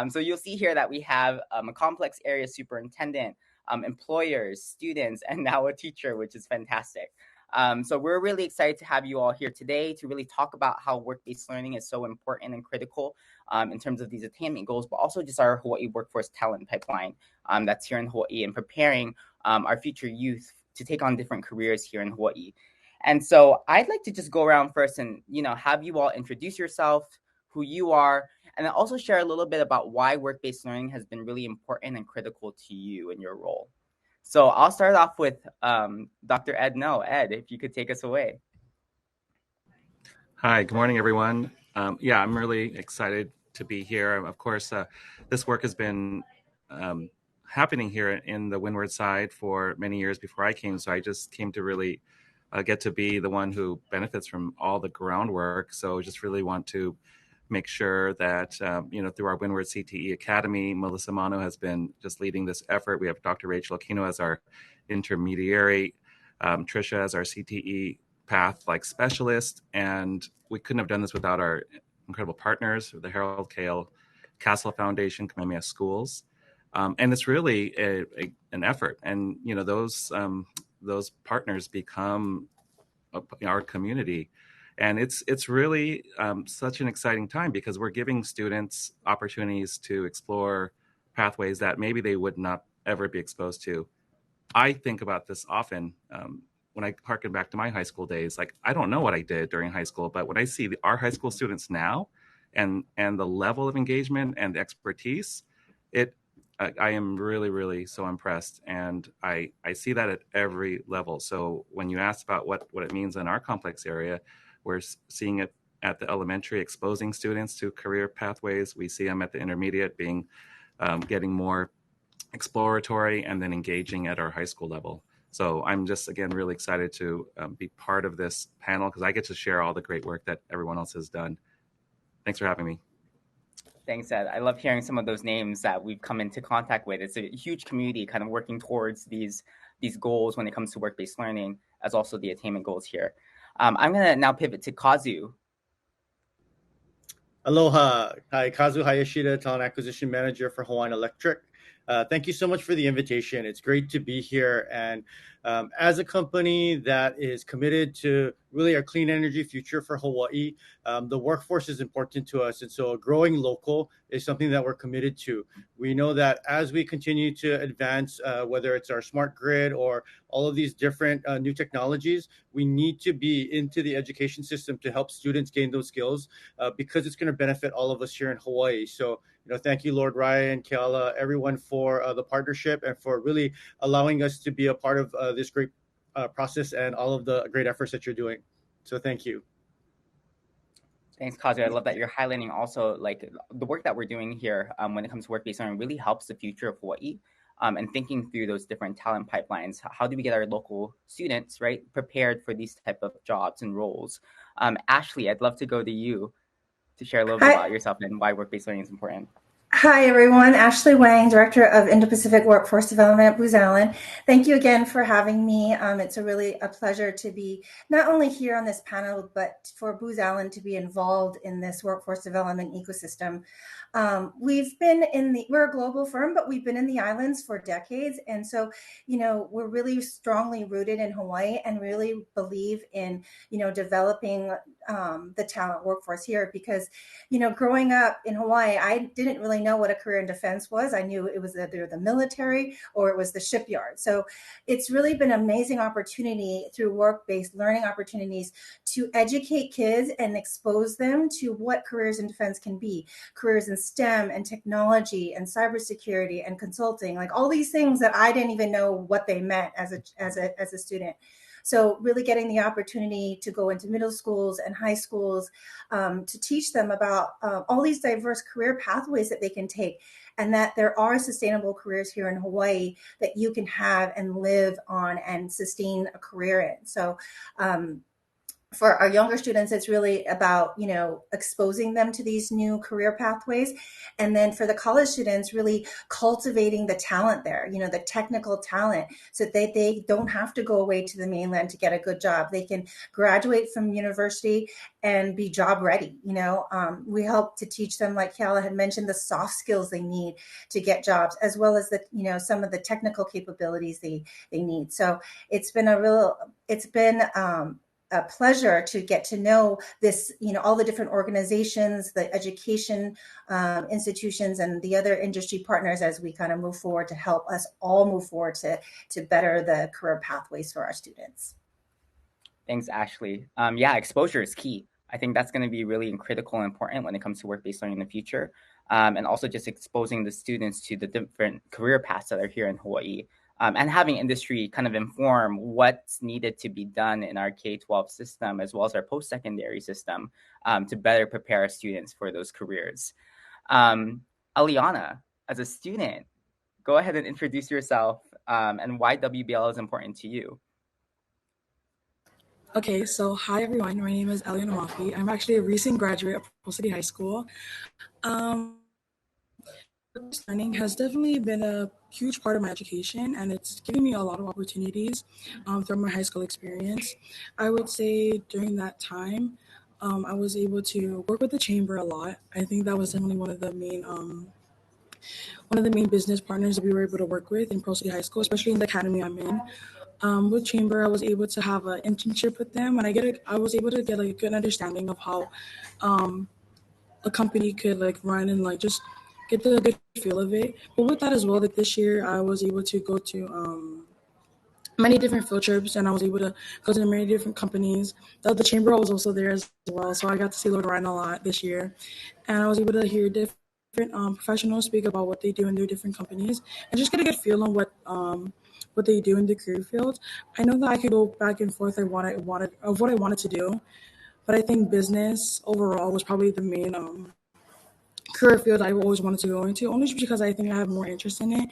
So you'll see here that we have a complex area superintendent, employers, students, and now a teacher, which is fantastic. So we're really excited to have you all here today to really talk about how work-based learning is so important and critical in terms of these attainment goals, but also just our Hawaii workforce talent pipeline that's here in Hawaii and preparing our future youth to take on different careers here in Hawaii. And so I'd like to just go around first and, have you all introduce yourself, who you are, and then also share a little bit about why work-based learning has been really important and critical to you in your role. So I'll start off with Dr. Ed No. Ed, if you could take us away. Hi, good morning, everyone. I'm really excited to be here. Of course, this work has been happening here in the Windward side for many years before I came. So I just came to really get to be the one who benefits from all the groundwork. So just really want to make sure that, through our Windward CTE Academy, Melissa Mano has been just leading this effort. We have Dr. Rachel Aquino as our intermediary, Trisha as our CTE path specialist. And we couldn't have done this without our incredible partners, the Harold Kale Castle Foundation, Kamehameha Schools. And it's really an effort. And, those partners become our community. And it's really such an exciting time because we're giving students opportunities to explore pathways that maybe they would not ever be exposed to. I think about this often when I harken back to my high school days. I don't know what I did during high school, but when I see our high school students now and the level of engagement and expertise, I am really, really so impressed. And I see that at every level. So when you ask about what it means in our complex area, we're seeing it at the elementary, exposing students to career pathways. We see them at the intermediate getting more exploratory and then engaging at our high school level. So I'm just, again, really excited to be part of this panel because I get to share all the great work that everyone else has done. Thanks for having me. Thanks, Ed. I love hearing some of those names that we've come into contact with. It's a huge community kind of working towards these goals when it comes to work-based learning, as also the attainment goals here. I'm going to now pivot to Kazu. Aloha. Hi, Kazu Hayashida, Talent Acquisition Manager for Hawaiian Electric. Thank you so much for the invitation. It's great to be here. And as a company that is committed to really a clean energy future for Hawaii, the workforce is important to us. And so a growing local is something that we're committed to. We know that as we continue to advance, whether it's our smart grid or all of these different new technologies, we need to be into the education system to help students gain those skills because it's going to benefit all of us here in Hawaii. So, thank you, Lord Ryan, Keala, everyone for the partnership and for really allowing us to be a part of this great process and all of the great efforts that you're doing. So thank you. Thanks, Kazu. I love that you're highlighting also the work that we're doing here when it comes to work-based learning really helps the future of Hawaii and thinking through those different talent pipelines. How do we get our local students, prepared for these type of jobs and roles? Ashley, I'd love to go to you to share a little bit about yourself and why work-based learning is important. Hi, everyone. Ashley Wang, Director of Indo-Pacific Workforce Development at Booz Allen. Thank you again for having me. It's really a pleasure to be not only here on this panel, but for Booz Allen to be involved in this workforce development ecosystem. We're a global firm, but we've been in the islands for decades. And so, we're really strongly rooted in Hawaii and really believe in, developing the talent workforce here because, growing up in Hawaii, I didn't really know what a career in defense was. I knew it was either the military or it was the shipyard. So it's really been an amazing opportunity through work-based learning opportunities to educate kids and expose them to what careers in defense can be. Careers in STEM and technology and cybersecurity and consulting, all these things that I didn't even know what they meant as a student. So really getting the opportunity to go into middle schools and high schools to teach them about all these diverse career pathways that they can take, and that there are sustainable careers here in Hawaii that you can have and live on and sustain a career in. So for our younger students, it's really about, exposing them to these new career pathways. And then for the college students, really cultivating the talent there, the technical talent, so that they don't have to go away to the mainland to get a good job. They can graduate from university and be job ready. We help to teach them, like Keala had mentioned, the soft skills they need to get jobs, as well as some of the technical capabilities they need. So it's been a pleasure to get to know this, all the different organizations, the education institutions, and the other industry partners as we kind of move forward to help us all move forward to better the career pathways for our students. Thanks, Ashley. Yeah, exposure is key. I think that's going to be really critical and important when it comes to work-based learning in the future. And also just exposing the students to the different career paths that are here in Hawaii. And having industry kind of inform what's needed to be done in our K-12 system, as well as our post-secondary system, to better prepare our students for those careers. Aliana, as a student, go ahead and introduce yourself and why WBL is important to you. Okay, so hi everyone. My name is Aliana Mafi. I'm actually a recent graduate of Pearl City High School. Learning has definitely been a huge part of my education, and it's given me a lot of opportunities through my high school experience. I would say during that time, I was able to work with the chamber a lot. I think that was definitely one of the main business partners that we were able to work with in Pearl City High School, especially in the academy I'm in. With chamber, I was able to have an internship with them, and I was able to get a good understanding of how a company could run and just get the good feel of it. But with that as well, this year I was able to go to many different field trips, and I was able to go to many different companies. The chamber was also there as well, so I got to see Lord Ryan a lot this year, and I was able to hear different professionals speak about what they do in their different companies, and just get a good feel on what they do in the career field. I know that I could go back and forth of what I wanted to do, but I think business overall was probably the main career field I always wanted to go into, only because I think I have more interest in it,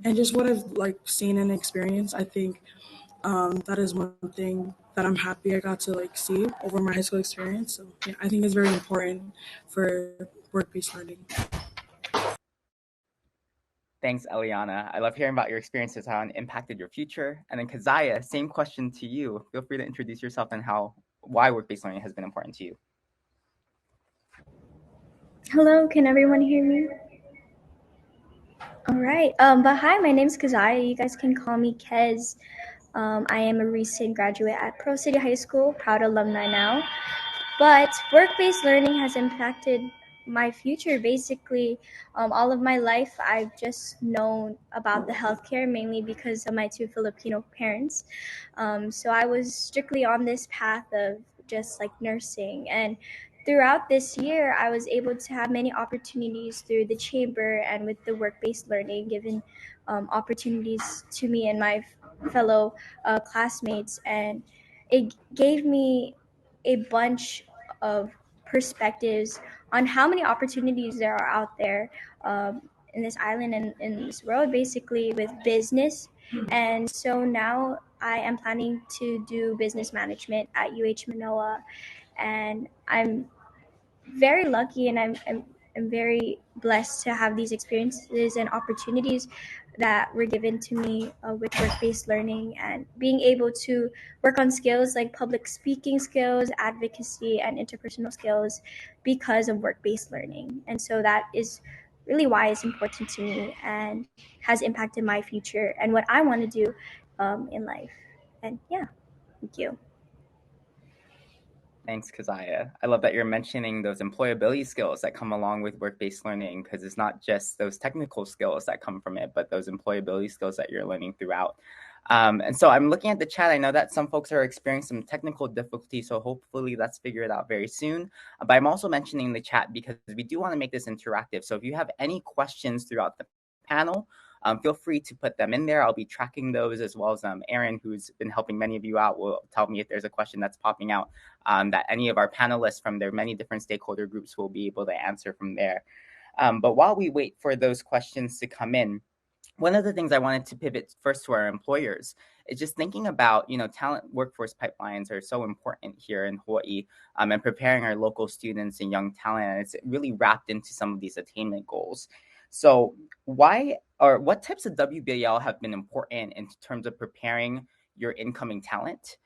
and just what I've seen and experienced. I think that is one thing that I'm happy I got to see over my high school experience. So yeah, I think it's very important for work-based learning. Thanks, Eliana. I love hearing about your experiences, how it impacted your future. And then Keziah, same question to you. Feel free to introduce yourself and why work-based learning has been important to you. Hello, can everyone hear me? All right. But hi, my name's Keziah. You guys can call me Kez. I am a recent graduate at Pearl City High School, proud alumni now. But work-based learning has impacted my future. Basically, all of my life, I've just known about the healthcare, mainly because of my two Filipino parents. So I was strictly on this path of just nursing. And throughout this year, I was able to have many opportunities through the chamber and with the work-based learning, given opportunities to me and my fellow classmates. And it gave me a bunch of perspectives on how many opportunities there are out there in this island and in this world, basically with business. And so now I am planning to do business management at UH Manoa, and I'm very lucky and I'm very blessed to have these experiences and opportunities that were given to me with work-based learning, and being able to work on skills like public speaking skills, advocacy, and interpersonal skills because of work-based learning. And so that is really why it's important to me and has impacted my future and what I want to do in life. And yeah, thank you. Thanks, Keziah. I love that you're mentioning those employability skills that come along with work-based learning, because it's not just those technical skills that come from it, but those employability skills that you're learning throughout. And so I'm looking at the chat. I know that some folks are experiencing some technical difficulty, so hopefully that's figured out very soon. But I'm also mentioning the chat because we do want to make this interactive. So if you have any questions throughout the panel, feel free to put them in there. I'll be tracking those, as well as Aaron, who's been helping many of you out, will tell me if there's a question that's popping out that any of our panelists from their many different stakeholder groups will be able to answer from there. But while we wait for those questions to come in, one of the things I wanted to pivot first to our employers is just thinking about, talent workforce pipelines are so important here in Hawaii, and preparing our local students and young talent. And it's really wrapped into some of these attainment goals. So what types of WBL have been important in terms of preparing your incoming talent,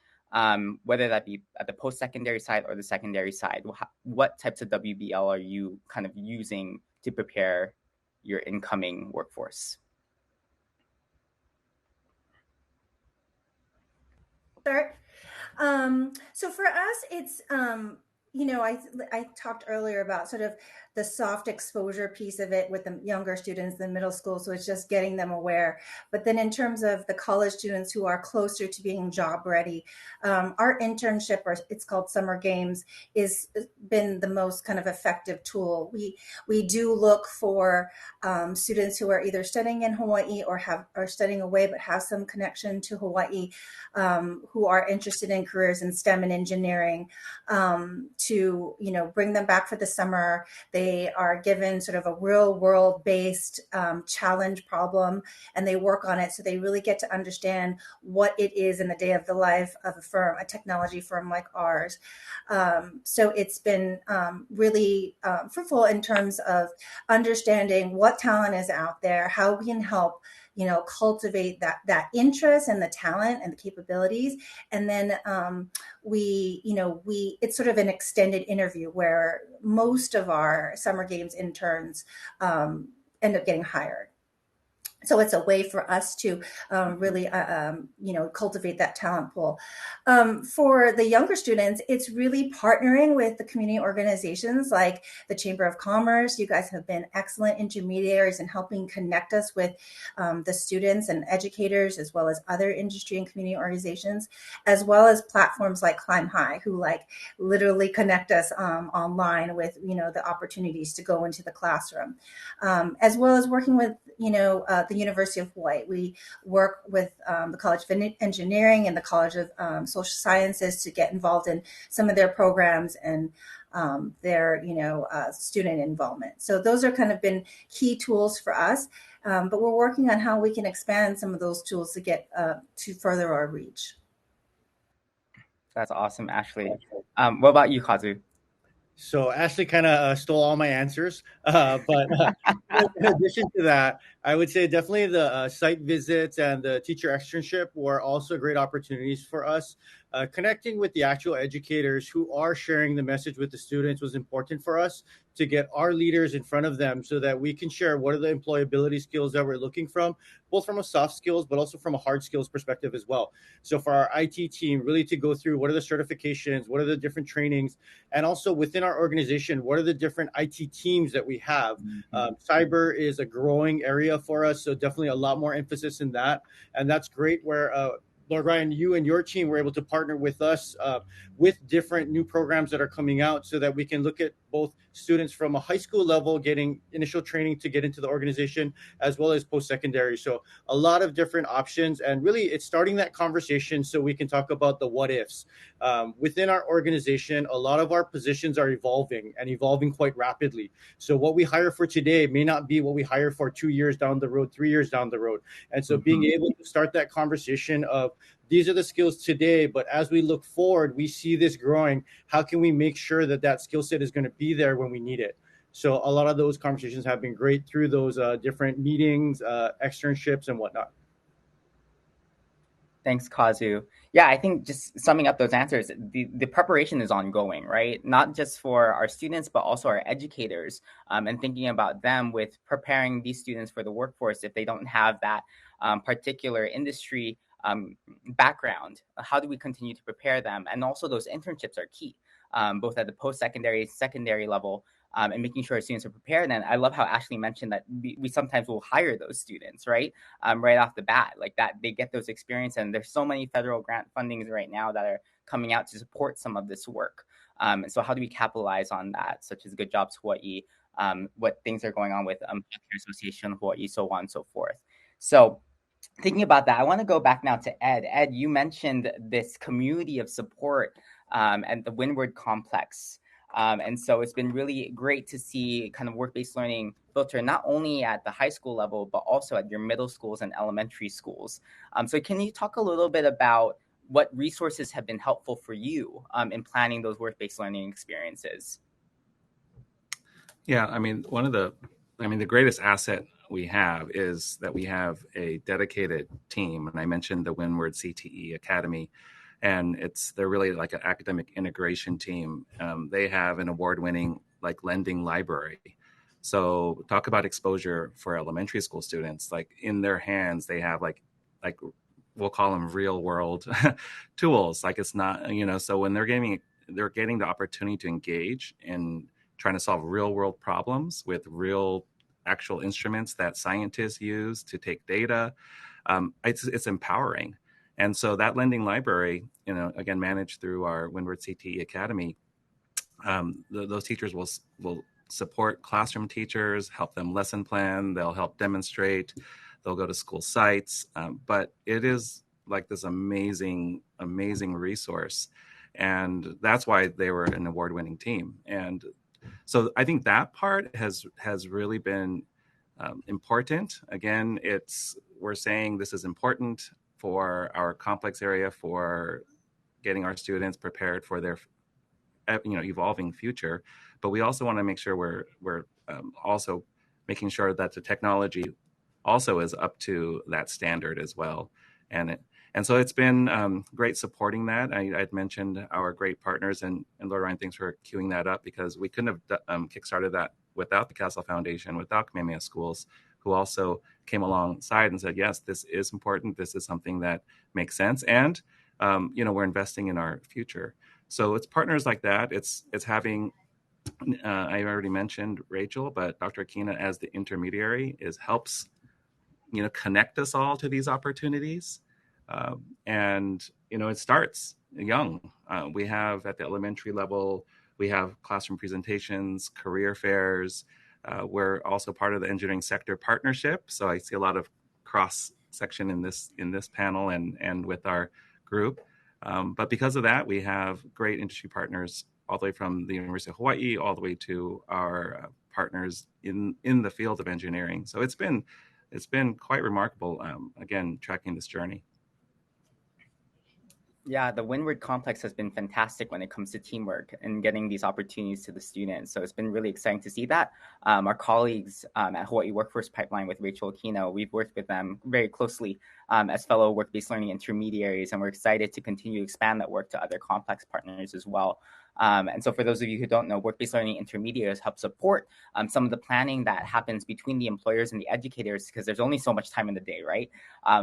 whether that be at the post-secondary side or the secondary side? What types of WBL are you kind of using to prepare your incoming workforce? Start. So for us, it's I talked earlier about sort of the soft exposure piece of it with the younger students in middle school. So it's just getting them aware. But then in terms of the college students who are closer to being job ready, our internship, or it's called Summer Games, is been the most kind of effective tool. We do look for students who are either studying in Hawaii or are studying away but have some connection to Hawaii, who are interested in careers in STEM and engineering, to bring them back for the summer. They are given sort of a real world based challenge problem, and they work on it, so they really get to understand what it is in the day of the life of a technology firm like ours. So it's been really fruitful in terms of understanding what talent is out there, how we can help cultivate that interest and the talent and the capabilities. And then it's sort of an extended interview where most of our Summer Games interns end up getting hired. So it's a way for us to really, cultivate that talent pool. For the younger students, it's really partnering with the community organizations like the Chamber of Commerce. You guys have been excellent intermediaries in helping connect us with the students and educators, as well as other industry and community organizations, as well as platforms like Climb High, who literally connect us online with, the opportunities to go into the classroom, as well as working with, the University of Hawaii. We work with the College of Engineering and the College of Social Sciences to get involved in some of their programs and their student involvement. So those are kind of been key tools for us, but we're working on how we can expand some of those tools to get to further our reach. That's awesome, Ashley. What about you, Kazu? So Ashley kind of stole all my answers, but in addition to that, I would say definitely the site visits and the teacher externship were also great opportunities for us. Connecting with the actual educators who are sharing the message with the students was important for us to get our leaders in front of them so that we can share what are the employability skills that we're looking from, both from a soft skills, but also from a hard skills perspective as well. So for our IT team, really to go through what are the certifications, what are the different trainings, and also within our organization, what are the different IT teams that we have. Cyber is a growing area for us, so definitely a lot more emphasis in that. And that's great where Lord Ryan, you and your team were able to partner with us with different new programs that are coming out so that we can look at both students from a high school level getting initial training to get into the organization, as well as post-secondary. So a lot of different options, and really it's starting that conversation so we can talk about the what ifs. Within our organization, a lot of our positions are evolving and evolving quite rapidly. So what we hire for today may not be what we hire for 2 years down the road, 3 years down the road. And so being able to start that conversation of these are the skills today, but as we look forward, we see this growing. How can we make sure that that skill set is going to be there when we need it? So a lot of those conversations have been great through those different meetings, externships, and whatnot. Thanks, Kazu. Yeah, I think just summing up those answers, the preparation is ongoing, right? Not just for our students, but also our educators, and thinking about them with preparing these students for the workforce if they don't have that particular industry background. How do we continue to prepare them? And also those internships are key, both at the post-secondary, secondary level, and making sure our students are prepared. And I love how Ashley mentioned that we sometimes will hire those students, right? Right off the bat, like that, they get those experience. And there's so many federal grant fundings right now that are coming out to support some of this work. So how do we capitalize on that, such as Good Jobs Hawaii, what things are going on with Healthcare Association of Hawaii, so on and so forth. So thinking about that, I want to go back now to Ed. Ed, you mentioned this community of support at the Windward Complex. And so it's been really great to see kind of work-based learning filter not only at the high school level, but also at your middle schools and elementary schools. So can you talk a little bit about what resources have been helpful for you in planning those work-based learning experiences? Yeah, I mean, the greatest asset we have is that we have a dedicated team. And I mentioned the Windward CTE Academy, and they're really like an academic integration team. They have an award-winning like lending library. So talk about exposure for elementary school students. Like in their hands, they have like we'll call them real world tools. Like it's not, so when they're getting the opportunity to engage in trying to solve real world problems with real actual instruments that scientists use to take data, it's empowering. And so that lending library, again, managed through our Windward CTE Academy, those teachers will support classroom teachers, help them lesson plan, they'll help demonstrate, they'll go to school sites. But it is like this amazing, amazing resource. And that's why they were an award-winning team. And so I think that part has really been important. Again, we're saying this is important for our complex area, for getting our students prepared for their evolving future. But we also want to make sure we're also making sure that the technology also is up to that standard as well. And so it's been great supporting that. I'd mentioned our great partners, and Lord Ryan, thanks for queuing that up, because we couldn't have kickstarted that without the Castle Foundation, without Kamehameha Schools, who also came alongside and said, yes, this is important. This is something that makes sense. And, we're investing in our future. So it's partners like that. It's having, I already mentioned Rachel, but Dr. Akina as the intermediary helps, connect us all to these opportunities. And it starts young. We have at the elementary level, we have classroom presentations, career fairs. We're also part of the engineering sector partnership. So I see a lot of cross section in this panel and with our group. But because of that, we have great industry partners all the way from the University of Hawaii all the way to our partners in the field of engineering. So it's been quite remarkable, again, tracking this journey. Yeah, the Windward Complex has been fantastic when it comes to teamwork and getting these opportunities to the students. So it's been really exciting to see that. Our colleagues at Hawaii Workforce Pipeline with Rachel Aquino, we've worked with them very closely as fellow work-based learning intermediaries, and we're excited to continue to expand that work to other complex partners as well. And so for those of you who don't know, work-based learning intermediaries help support some of the planning that happens between the employers and the educators, because there's only so much time in the day, right?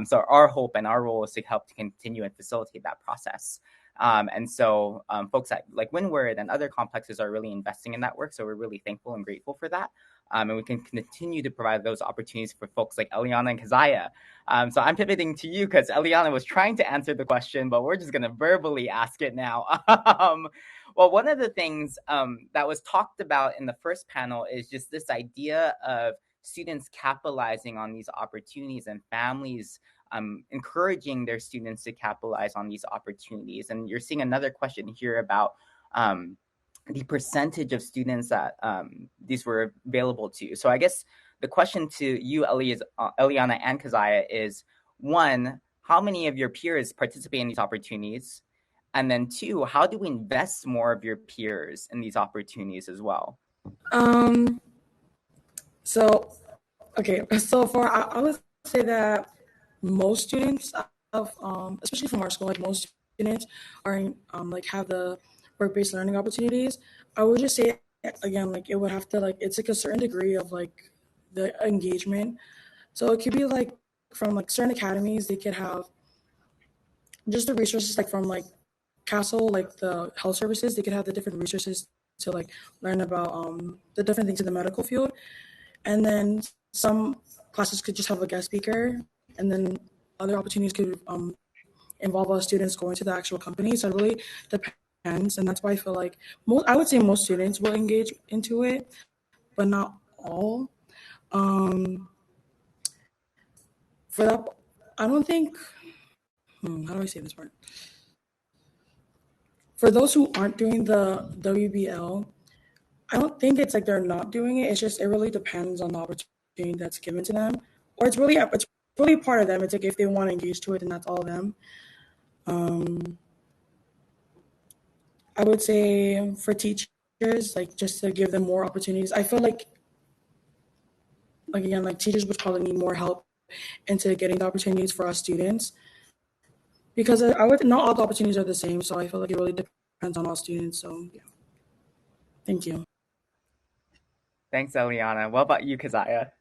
So our hope and our role is to help to continue and facilitate that process. And so folks at like Windward and other complexes are really investing in that work. So we're really thankful and grateful for that. And we can continue to provide those opportunities for folks like Eliana and Keziah. So I'm pivoting to you because Eliana was trying to answer the question, but we're just going to verbally ask it now. Well, one of the things that was talked about in the first panel is just this idea of students capitalizing on these opportunities and families encouraging their students to capitalize on these opportunities. And you're seeing another question here about the percentage of students that these were available to. So I guess the question to you, Eliana and Keziah, is one, how many of your peers participate in these opportunities? And then two, how do we invest more of your peers in these opportunities as well? So far, I would say that most students especially from our school, like most students are have the work-based learning opportunities. I would just say again, it would have to it's a certain degree of the engagement. So it could be from certain academies, they could have just the resources from Castle, the health services, they could have the different resources to learn about the different things in the medical field. And then some classes could just have a guest speaker, and then other opportunities could involve us students going to the actual company. So it really depends, and that's why I feel I would say most students will engage into it, but not all. for that, I don't think, how do I say this part? For those who aren't doing the WBL, I don't think it's like they're not doing it. It's just, it really depends on the opportunity that's given to them. Or it's really part of them. It's like if they want to engage to it, then that's all of them. I would say for teachers, like just to give them more opportunities. I feel like again, like teachers would probably need more help into getting the opportunities for us students, because not all the opportunities are the same. So I feel like it really depends on all students. So yeah, thank you. Thanks, Eliana. What about you, Keziah?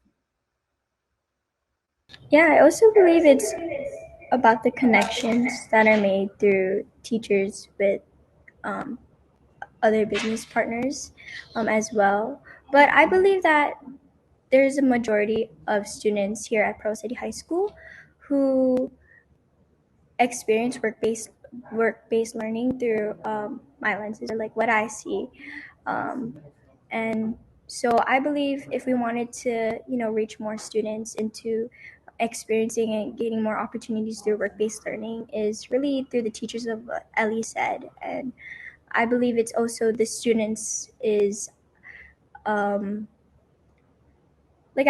Yeah, I also believe it's about the connections that are made through teachers with other business partners as well. But I believe that there's a majority of students here at Pearl City High School who experience work-based learning through my lenses, or like what I see. And so I believe if we wanted to, reach more students into experiencing and gaining more opportunities through work-based learning is really through the teachers of what Ellie said. And I believe it's also the students is, I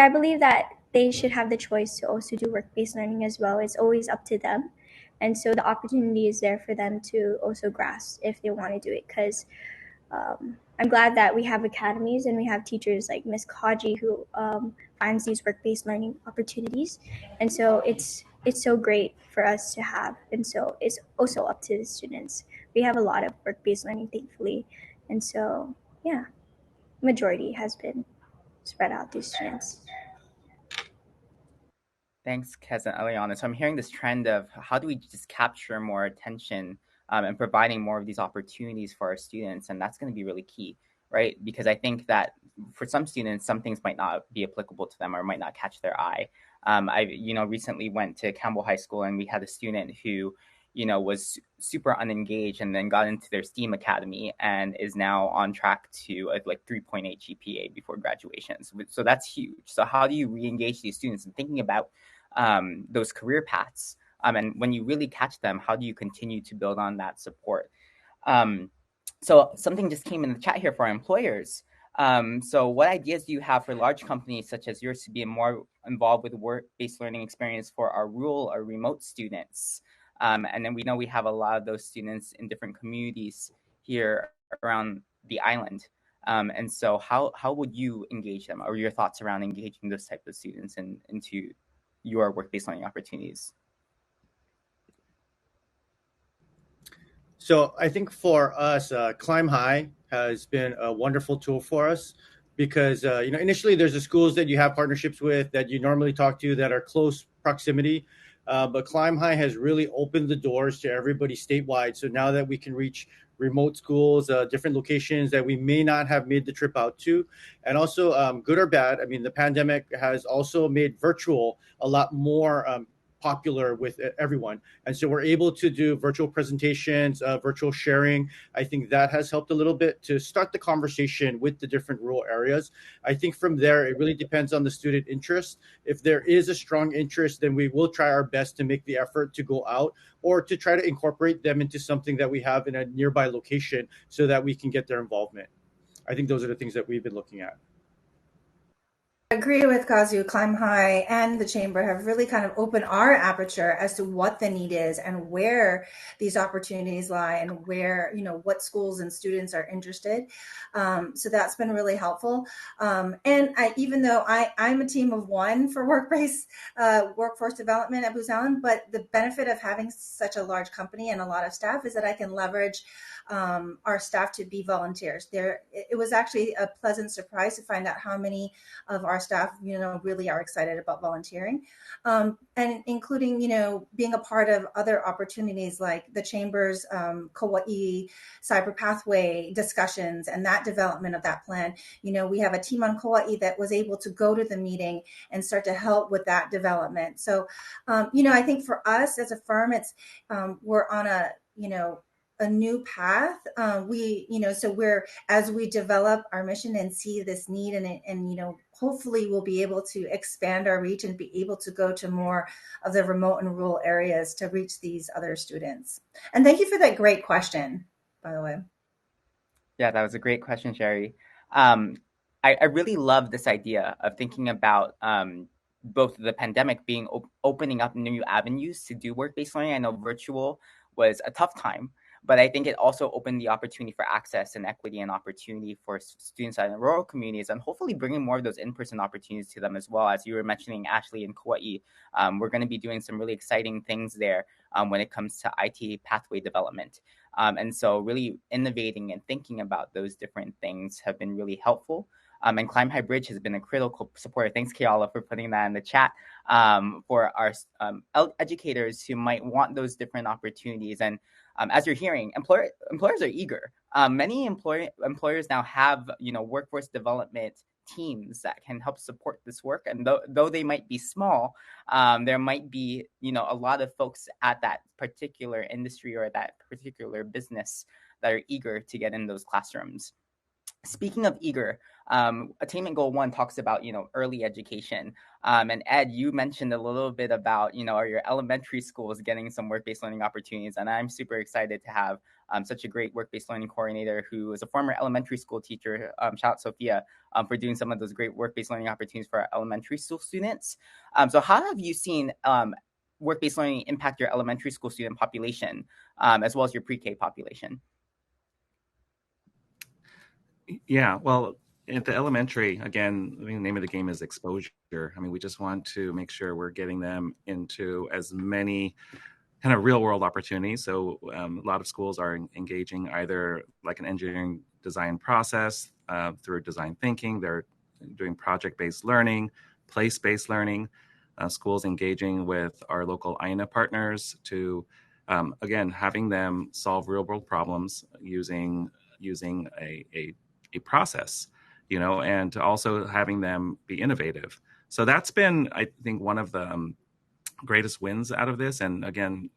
believe that they should have the choice to also do work-based learning as well. It's always up to them. And so the opportunity is there for them to also grasp if they want to do it. Because I'm glad that we have academies and we have teachers like Ms. Kaji who finds these work-based learning opportunities. And so it's so great for us to have. And so it's also up to the students. We have a lot of work-based learning, thankfully. And so, yeah, majority has been spread out to students. Thanks, Kez and Eliana. So I'm hearing this trend of how do we just capture more attention and providing more of these opportunities for our students, and that's going to be really key, right? Because I think that for some students, some things might not be applicable to them or might not catch their eye. I recently went to Campbell High School, and we had a student who was super unengaged and then got into their STEAM academy and is now on track to a 3.8 GPA before graduation. So that's huge. So how do you re-engage these students and thinking about those career paths? And when you really catch them, how do you continue to build on that support? So something just came in the chat here for our employers. So what ideas do you have for large companies such as yours to be more involved with work-based learning experience for our rural or remote students? And then we know we have a lot of those students in different communities here around the island. And so how would you engage them, or your thoughts around engaging those types of students into your work-based learning opportunities? So I think for us, Climb High has been a wonderful tool for us because, initially there's the schools that you have partnerships with that you normally talk to that are close proximity. But Climb High has really opened the doors to everybody statewide. So now that we can reach remote schools, different locations that we may not have made the trip out to. And also, good or bad, I mean, the pandemic has also made virtual a lot more popular with everyone. And so we're able to do virtual presentations, virtual sharing. I think that has helped a little bit to start the conversation with the different rural areas. I think from there, it really depends on the student interest. If there is a strong interest, then we will try our best to make the effort to go out or to try to incorporate them into something that we have in a nearby location so that we can get their involvement. I think those are the things that we've been looking at. I agree with Kazu. Climb High and the Chamber have really kind of opened our aperture as to what the need is and where these opportunities lie and where, what schools and students are interested. So that's been really helpful. And even though I'm a team of one for workforce development at Booz Allen, but the benefit of having such a large company and a lot of staff is that I can leverage our staff to be volunteers. It was actually a pleasant surprise to find out how many of our staff, really are excited about volunteering, and including, being a part of other opportunities like the Chamber's Kauai Cyber Pathway discussions and that development of that plan. We have a team on Kauai that was able to go to the meeting and start to help with that development. So, I think for us as a firm, it's we're on a a new path. As we develop our mission and see this need, and hopefully we'll be able to expand our reach and be able to go to more of the remote and rural areas to reach these other students. And thank you for that great question, by the way. Yeah, that was a great question, Sherry. I really love this idea of thinking about both the pandemic being opening up new avenues to do work-based learning. I know virtual was a tough time, but I think it also opened the opportunity for access and equity and opportunity for students in rural communities, and hopefully bringing more of those in-person opportunities to them as well. As you were mentioning, Ashley, in Kauai, we're going to be doing some really exciting things there when it comes to IT pathway development. And so really innovating and thinking about those different things have been really helpful. And Climb High Bridge has been a critical supporter. Thanks, Keala, for putting that in the chat for our educators who might want those different opportunities. And as you're hearing, employers are eager. Many employers now have, workforce development teams that can help support this work. And though they might be small, there might be, a lot of folks at that particular industry or that particular business that are eager to get in those classrooms. Speaking of eager, Attainment Goal 1 talks about, early education. And Ed, you mentioned a little bit about, are your elementary schools getting some work-based learning opportunities? And I'm super excited to have such a great work-based learning coordinator who is a former elementary school teacher, shout out Sophia, for doing some of those great work-based learning opportunities for our elementary school students. So how have you seen work-based learning impact your elementary school student population, as well as your pre-K population? Yeah, well, at the elementary, again, the name of the game is exposure. I mean, we just want to make sure we're getting them into as many kind of real world opportunities. So a lot of schools are engaging either like an engineering design process through design thinking. They're doing project-based learning, place-based learning. Schools engaging with our local INA partners to, again, having them solve real world problems using a process, and also having them be innovative. So that's been, I think, one of the greatest wins out of this. And again,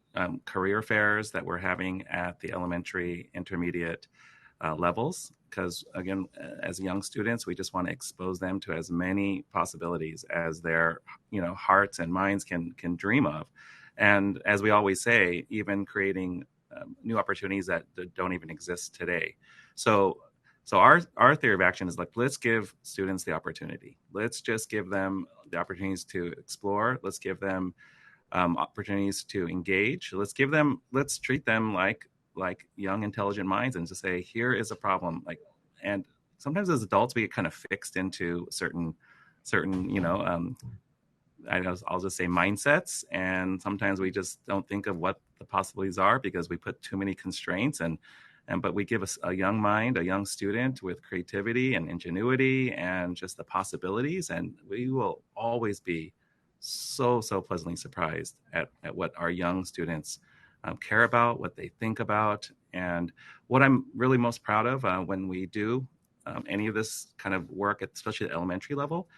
career fairs that we're having at the elementary, intermediate levels, because again, as young students, we just want to expose them to as many possibilities as their, hearts and minds can dream of. And as we always say, even creating new opportunities that don't even exist today. So our theory of action is like, let's give students the opportunity. Let's just give them the opportunities to explore. Let's give them opportunities to engage. Let's treat them like young, intelligent minds, and to say, here is a problem. And sometimes as adults, we get kind of fixed into certain, I'll just say mindsets. And sometimes we just don't think of what the possibilities are because we put too many constraints but we give us a young mind, a young student with creativity and ingenuity and just the possibilities. And we will always be so pleasantly surprised at what our young students care about, what they think about. And what I'm really most proud of when we do any of this kind of work, especially at the elementary level,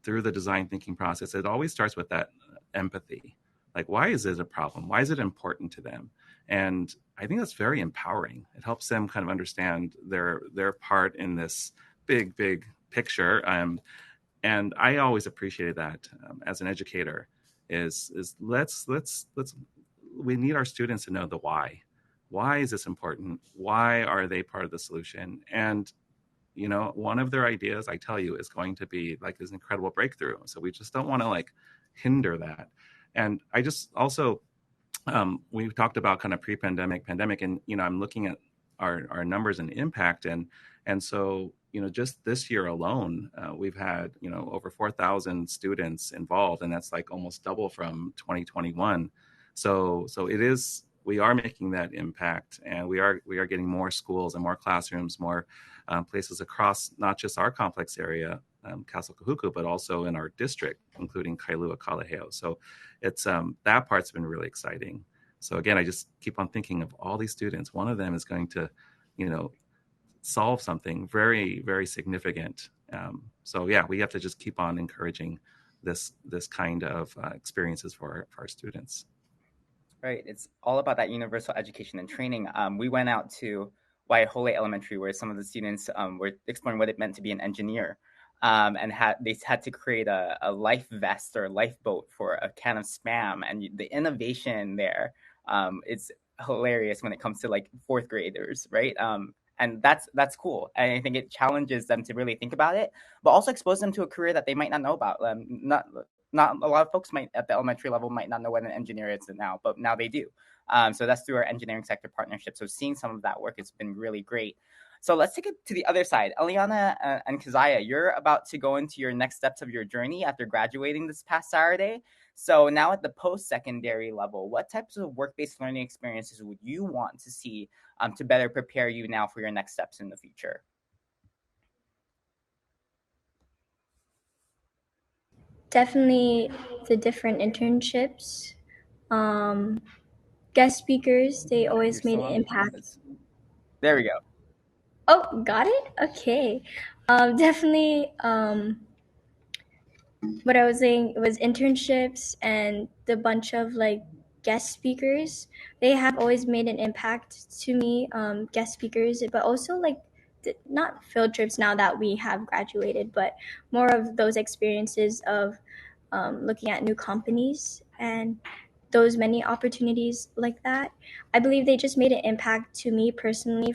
through the design thinking process, it always starts with that empathy. Like, why is it a problem? Why is it important to them? And I think that's very empowering. It helps them kind of understand their part in this big picture. And I always appreciated that as an educator. Is we need our students to know the why. Why is this important? Why are they part of the solution? And one of their ideas, I tell you, is going to be like this incredible breakthrough. So we just don't want to hinder that. And I just also, we've talked about kind of pre-pandemic, pandemic, and, I'm looking at our numbers and impact. And so, just this year alone, we've had, over 4,000 students involved, and that's like almost double from 2021. So we are making that impact, and we are getting more schools and more classrooms, more places across not just our complex area, Castle Kahuku, but also in our district, including Kailua, Kalaheo. So it's that part's been really exciting. So again, I just keep on thinking of all these students. One of them is going to, solve something very, very significant. So yeah, we have to just keep on encouraging this kind of experiences for our students. Right. It's all about that universal education and training. We went out to Waiahole Elementary, where some of the students were exploring what it meant to be an engineer, and they had to create a life vest or a lifeboat for a can of Spam, and the innovation there is hilarious when it comes to like fourth graders, right? And that's cool, and I think it challenges them to really think about it, but also expose them to a career that they might not know about. Not a lot of folks might at the elementary level might not know what an engineer is now, but now they do. So that's through our engineering sector partnership. So seeing some of that work has been really great. So let's take it to the other side. Eliana and Keziah, you're about to go into your next steps of your journey after graduating this past Saturday. So now at the post-secondary level, what types of work-based learning experiences would you want to see to better prepare you now for your next steps in the future? Definitely the different internships, guest speakers. They always made an impact. There we go. Oh, got it? Okay. Definitely what I was saying was internships and the bunch of like guest speakers. They have always made an impact to me, guest speakers, but also like not field trips now that we have graduated, but more of those experiences of looking at new companies and those many opportunities like that. I believe they just made an impact to me personally.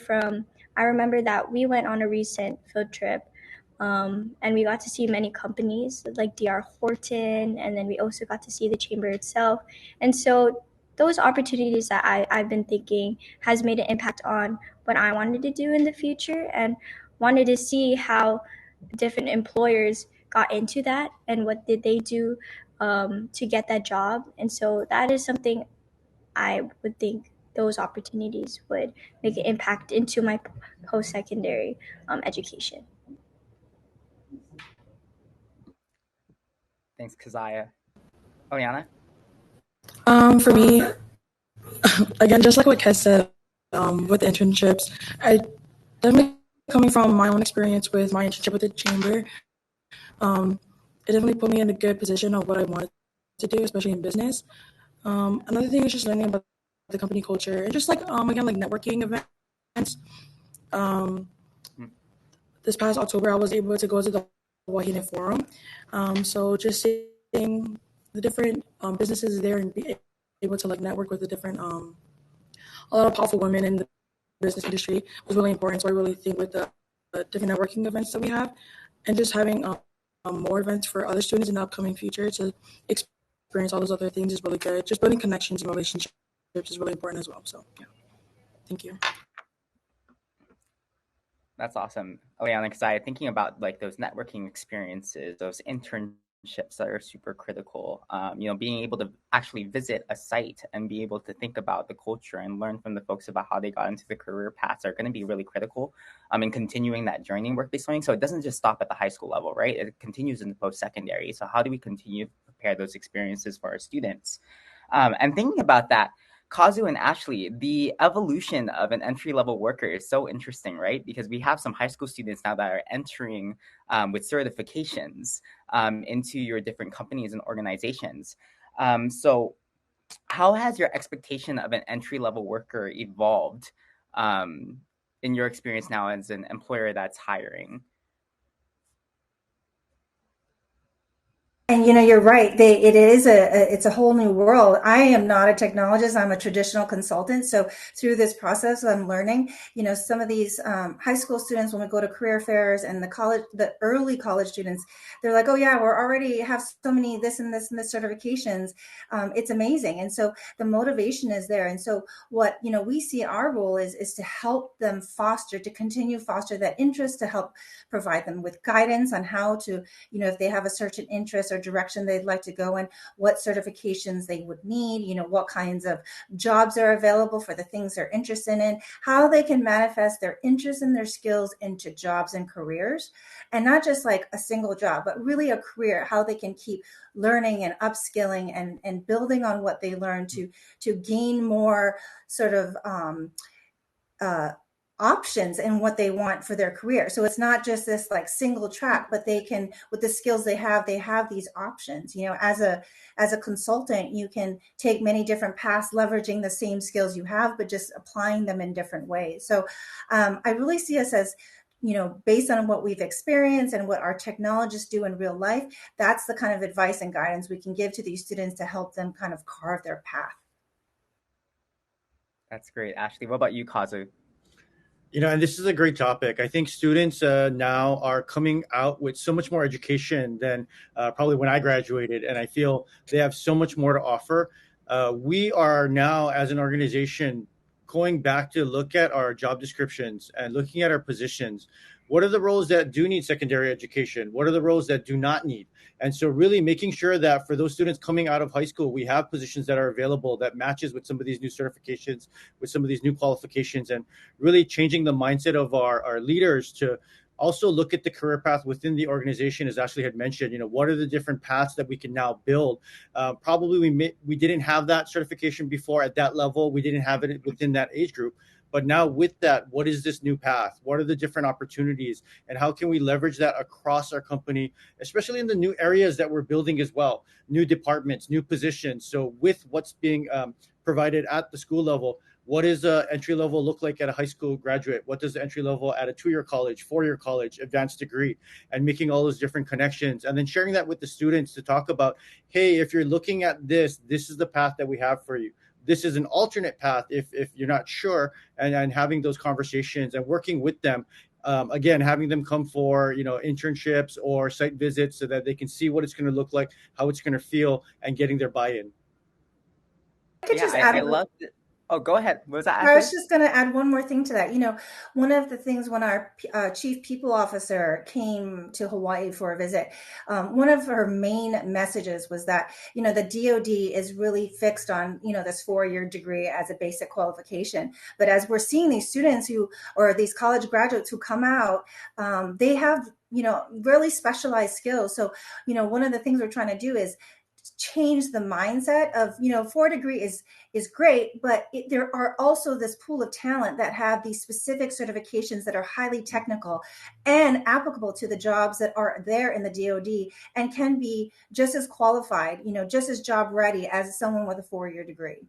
I remember that we went on a recent field trip, and we got to see many companies like DR Horton, and then we also got to see the chamber itself. And so those opportunities that I've been thinking has made an impact on what I wanted to do in the future, and wanted to see how different employers got into that and what did they do to get that job. And so that is something I would think those opportunities would make an impact into my post-secondary education. Thanks, Keziah. Eliana? For me, again, just like what Kez said, with internships, I definitely coming from my own experience with my internship with the chamber, it definitely put me in a good position of what I wanted to do, especially in business. Another thing is just learning about the company culture and just like again like networking events. This past October, I was able to go to the Wahine Forum. So just seeing the different businesses there and be able to like network with the different a lot of powerful women in the business industry was really important. So I really think with the different networking events that we have, and just having more events for other students in the upcoming future to experience all those other things is really good. Just building connections and relationships is really important as well. So yeah, thank you. That's awesome, Eliana, because I thinking about like those networking experiences, those internships that are super critical. Being able to actually visit a site and be able to think about the culture and learn from the folks about how they got into the career paths are going to be really critical in continuing that journey in work-based learning. So it doesn't just stop at the high school level, right? It continues in the post-secondary. So how do we continue to prepare those experiences for our students? And thinking about that, Kazu and Ashley, the evolution of an entry-level worker is so interesting, right? Because we have some high school students now that are entering with certifications into your different companies and organizations. So how has your expectation of an entry-level worker evolved in your experience now as an employer that's hiring? And you're right. It's a whole new world. I am not a technologist. I'm a traditional consultant. So through this process, I'm learning. Some of these high school students, when we go to career fairs, and the early college students, they're like, "Oh yeah, we're already have so many this and this and this certifications. It's amazing." And so the motivation is there. And so what we see our role is to help them continue foster that interest, to help provide them with guidance on how to, if they have a certain interest or direction they'd like to go in, what certifications they would need, what kinds of jobs are available for the things they're interested in, how they can manifest their interest and their skills into jobs and careers, and not just like a single job, but really a career, how they can keep learning and upskilling and building on what they learn to gain more sort of options in what they want for their career. So it's not just this like single track, but they can, with the skills they have these options. You know, as a consultant, you can take many different paths, leveraging the same skills you have, but just applying them in different ways. So I really see us as, you know, based on what we've experienced and what our technologists do in real life, that's the kind of advice and guidance we can give to these students to help them kind of carve their path. That's great. Ashley, what about you, Kazu? You know, and this is a great topic. I think students now are coming out with so much more education than probably when I graduated, and I feel they have so much more to offer. We are now, as an organization, going back to look at our job descriptions and looking at our positions. What are the roles that do need secondary education? What are the roles that do not need? And so really making sure that for those students coming out of high school, we have positions that are available that matches with some of these new certifications, with some of these new qualifications, and really changing the mindset of our leaders to also look at the career path within the organization. As Ashley had mentioned, you know, what are the different paths that we can now build? Probably we didn't have that certification before at that level. We didn't have it within that age group. But now with that, what is this new path? What are the different opportunities? And how can we leverage that across our company, especially in the new areas that we're building as well, new departments, new positions. So with what's being provided at the school level, what does entry level look like at a high school graduate? What does the entry level at a 2-year college, 4-year college, advanced degree, and making all those different connections, and then sharing that with the students to talk about, hey, if you're looking at this is the path that we have for you. This is an alternate path if you're not sure, and having those conversations and working with them. Again, having them come for, you know, internships or site visits so that they can see what it's going to look like, how it's going to feel, and getting their buy-in. I could just I love it. Oh, go ahead. What was that? I was just going to add one more thing to that. You know, one of the things when our chief people officer came to Hawaii for a visit, one of her main messages was that, you know, the DoD is really fixed on, you know, this 4-year degree as a basic qualification. But as we're seeing these students or these college graduates who come out, they have, you know, really specialized skills. So, you know, one of the things we're trying to do is change the mindset of, you know, 4 degree is great, but there are also this pool of talent that have these specific certifications that are highly technical and applicable to the jobs that are there in the DoD, and can be just as qualified, you know, just as job ready as someone with a 4-year degree.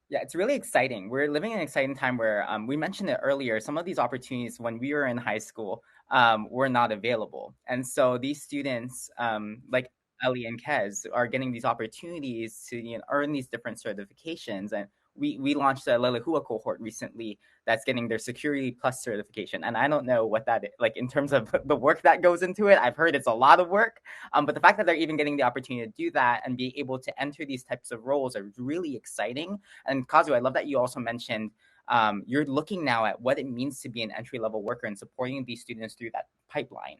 Yeah, it's really exciting. We're living in an exciting time where we mentioned it earlier. Some of these opportunities when we were in high school were not available. And so these students like Ellie and Kez are getting these opportunities to, you know, earn these different certifications. And we launched a Lelehua cohort recently that's getting their Security Plus certification. And I don't know what that is, like in terms of the work that goes into it. I've heard it's a lot of work, but the fact that they're even getting the opportunity to do that and be able to enter these types of roles are really exciting. And Kazu, I love that you also mentioned you're looking now at what it means to be an entry-level worker and supporting these students through that pipeline.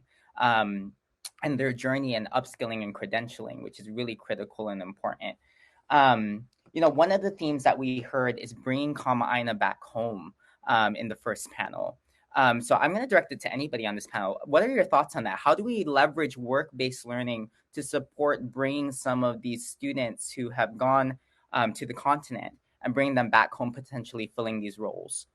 And their journey and upskilling and credentialing, which is really critical and important. You know, one of the themes that we heard is bringing Kama'aina back home in the first panel. So I'm going to direct it to anybody on this panel. What are your thoughts on that? How do we leverage work-based learning to support bringing some of these students who have gone to the continent and bring them back home, potentially filling these roles?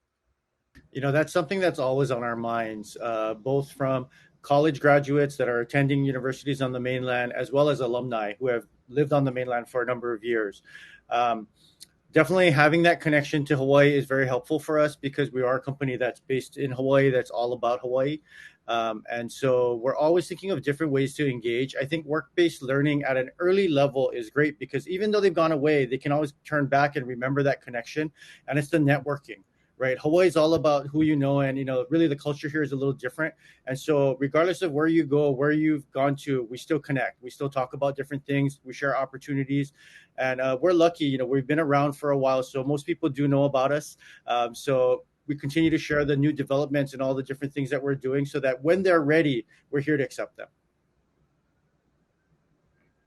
You know, that's something that's always on our minds, both from college graduates that are attending universities on the mainland, as well as alumni who have lived on the mainland for a number of years. Definitely having that connection to Hawaii is very helpful for us because we are a company that's based in Hawaii, that's all about Hawaii. And so we're always thinking of different ways to engage. I think work-based learning at an early level is great because even though they've gone away, they can always turn back and remember that connection. And it's the networking. Right. Hawaii is all about who you know, and, you know, really the culture here is a little different. And so regardless of where you go, where you've gone to, we still connect. We still talk about different things. We share opportunities, and we're lucky. You know, we've been around for a while, so most people do know about us. So we continue to share the new developments and all the different things that we're doing so that when they're ready, we're here to accept them.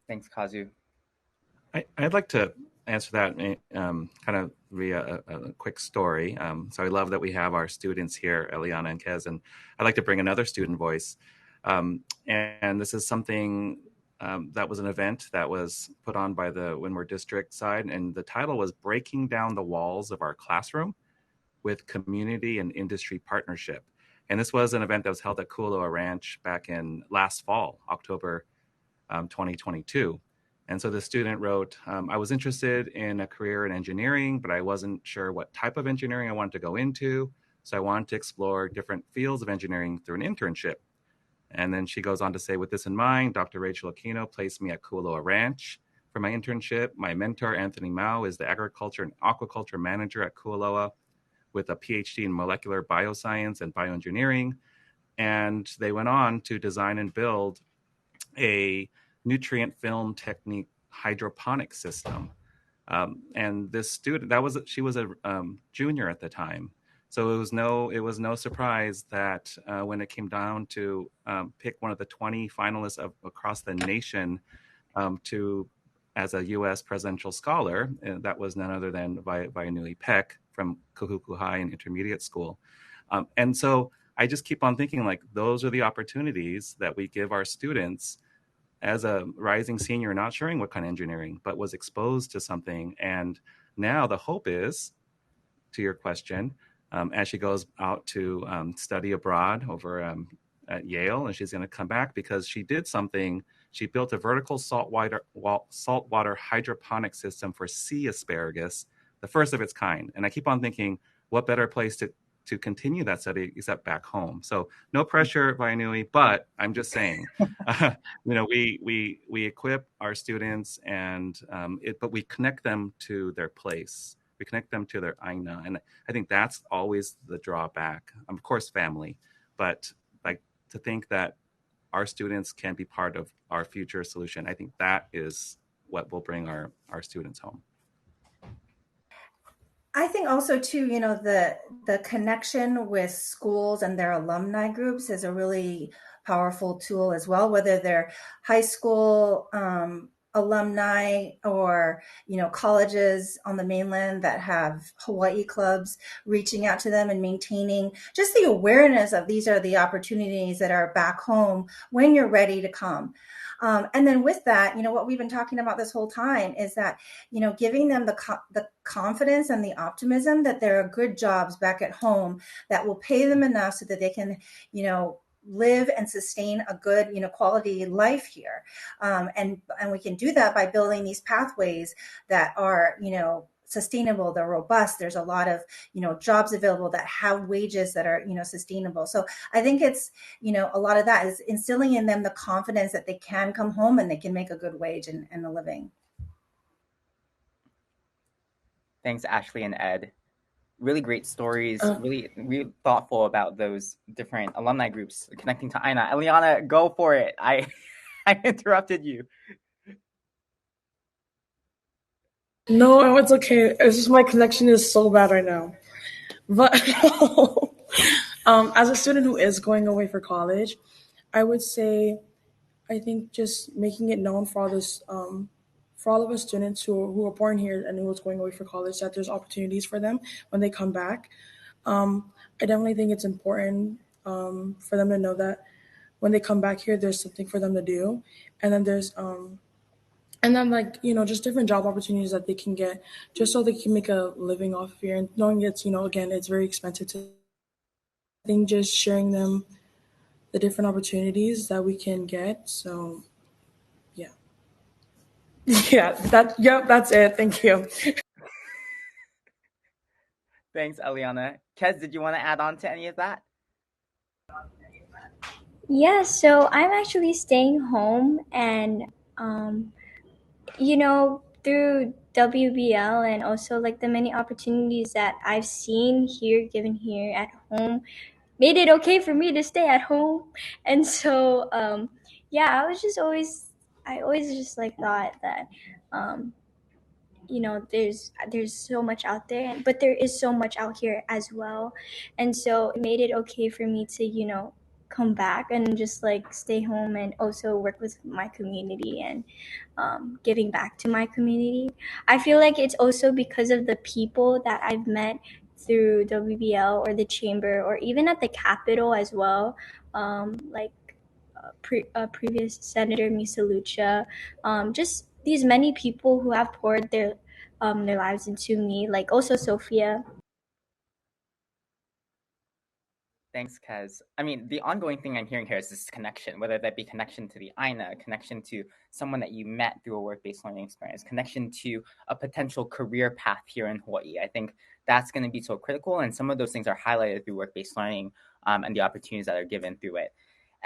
Thanks, Kazu. I'd like to answer that kind of via a quick story. So I love that we have our students here, Eliana and Kez, and I'd like to bring another student voice. And this is something that was an event that was put on by the Windward District side, and the title was Breaking Down the Walls of Our Classroom. with community and industry partnership. And this was an event that was held at Kualoa Ranch back in last fall, October 2022. And so the student wrote, I was interested in a career in engineering, but I wasn't sure what type of engineering I wanted to go into. So I wanted to explore different fields of engineering through an internship. And then she goes on to say, with this in mind, Dr. Rachel Aquino placed me at Kualoa Ranch for my internship. My mentor, Anthony Mao, is the agriculture and aquaculture manager at Kualoa with a PhD in molecular bioscience and bioengineering. And they went on to design and build a nutrient film technique hydroponic system. And this student, she was a junior at the time. So it was no surprise that when it came down to pick one of the 20 finalists across the nation as a U.S. presidential scholar, that was none other than Vaianui Peck from Kahuku High and Intermediate School. And so I just keep on thinking, like, those are the opportunities that we give our students as a rising senior, not sure what kind of engineering, but was exposed to something. And now the hope is, to your question, as she goes out to study abroad over at Yale, and she's going to come back because she did something. She built a vertical saltwater hydroponic system for sea asparagus, the first of its kind. And I keep on thinking, what better place to continue that study except back home? So no pressure, Vaianui, but I'm just saying, we equip our students but we connect them to their place. We connect them to their aina. And I think that's always the drawback. Of course, family, but like to think that our students can be part of our future solution. I think that is what will bring our students home. I think also too, the connection with schools and their alumni groups is a really powerful tool as well, whether they're high school alumni or, colleges on the mainland that have Hawaii clubs, reaching out to them and maintaining just the awareness of these are the opportunities that are back home when you're ready to come. And then with that, what we've been talking about this whole time is that, giving them the confidence and the optimism that there are good jobs back at home that will pay them enough so that they can, live and sustain a good, quality life here. And we can do that by building these pathways that are, sustainable, they're robust. There's a lot of, jobs available that have wages that are, sustainable. So I think it's, a lot of that is instilling in them the confidence that they can come home and they can make a good wage and a living. Thanks, Ashley and Ed. Really great stories, really thoughtful about those different alumni groups connecting to Aina. Eliana, go for it. I interrupted you. No, it's okay. It's just my connection is so bad right now. But as a student who is going away for college, I would say, I think just making it known for all of us students who are born here and who is going away for college, that there's opportunities for them when they come back. I definitely think it's important for them to know that when they come back here, there's something for them to do. And then there's just different job opportunities that they can get just so they can make a living off of here. And knowing it's, again, it's very expensive I think just sharing them the different opportunities that we can get. So, yeah. That's it. Thank you. Thanks, Eliana. Kez, did you want to add on to any of that? Yeah, so I'm actually staying home and, through WBL and also like the many opportunities that I've seen here, given here at home, made it okay for me to stay at home. And so, I always just like thought that, there's so much out there, but there is so much out here as well. And so it made it okay for me to, come back and just like stay home and also work with my community and giving back to my community. I feel like it's also because of the people that I've met through WBL or the chamber or even at the Capitol as well, previous Senator Misa Lucha, just these many people who have poured their lives into me, like also Sophia. Thanks, Kez. I mean, the ongoing thing I'm hearing here is this connection, whether that be connection to the INA, connection to someone that you met through a work-based learning experience, connection to a potential career path here in Hawaii. I think that's going to be so critical. And some of those things are highlighted through work-based learning and the opportunities that are given through it.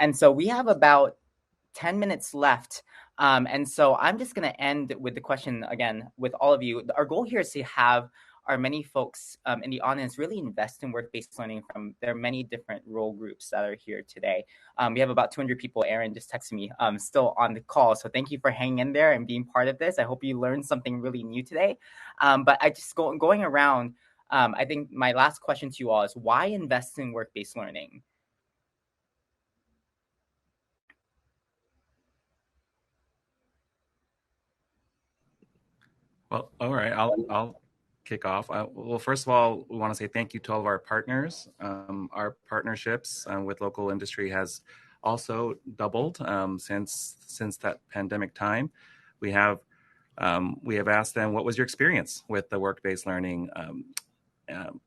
And so we have about 10 minutes left. And so I'm just going to end with the question again with all of you. Our goal here is to have our many folks in the audience really invest in work-based learning from their many different role groups that are here today. We have about 200 people. Aaron just texted me still on the call. So thank you for hanging in there and being part of this. I hope you learned something really new today. But I just going around, I think my last question to you all is why invest in work-based learning? Well, all right, I'll kick off. Well, first of all, we want to say thank you to all of our partners. Our partnerships with local industry has also doubled since that pandemic time. We have asked them, what was your experience with the work-based learning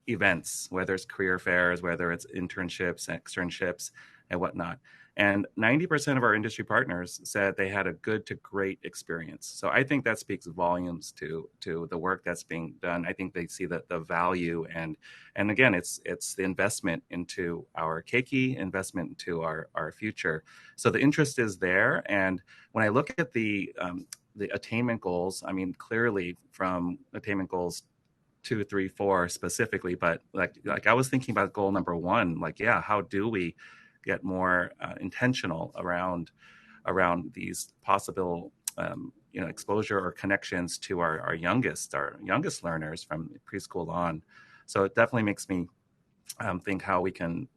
events, whether it's career fairs, whether it's internships, externships, and whatnot. And 90% of our industry partners said they had a good to great experience. So I think that speaks volumes to the work that's being done. I think they see the value and again, it's the investment into our keiki, investment into our future. So the interest is there. And when I look at the attainment goals, I mean, clearly from attainment goals 2, 3, 4 specifically, but like I was thinking about goal number 1, like, yeah, how do we get more intentional around these possible exposure or connections to our youngest learners from preschool on. So it definitely makes me think how we can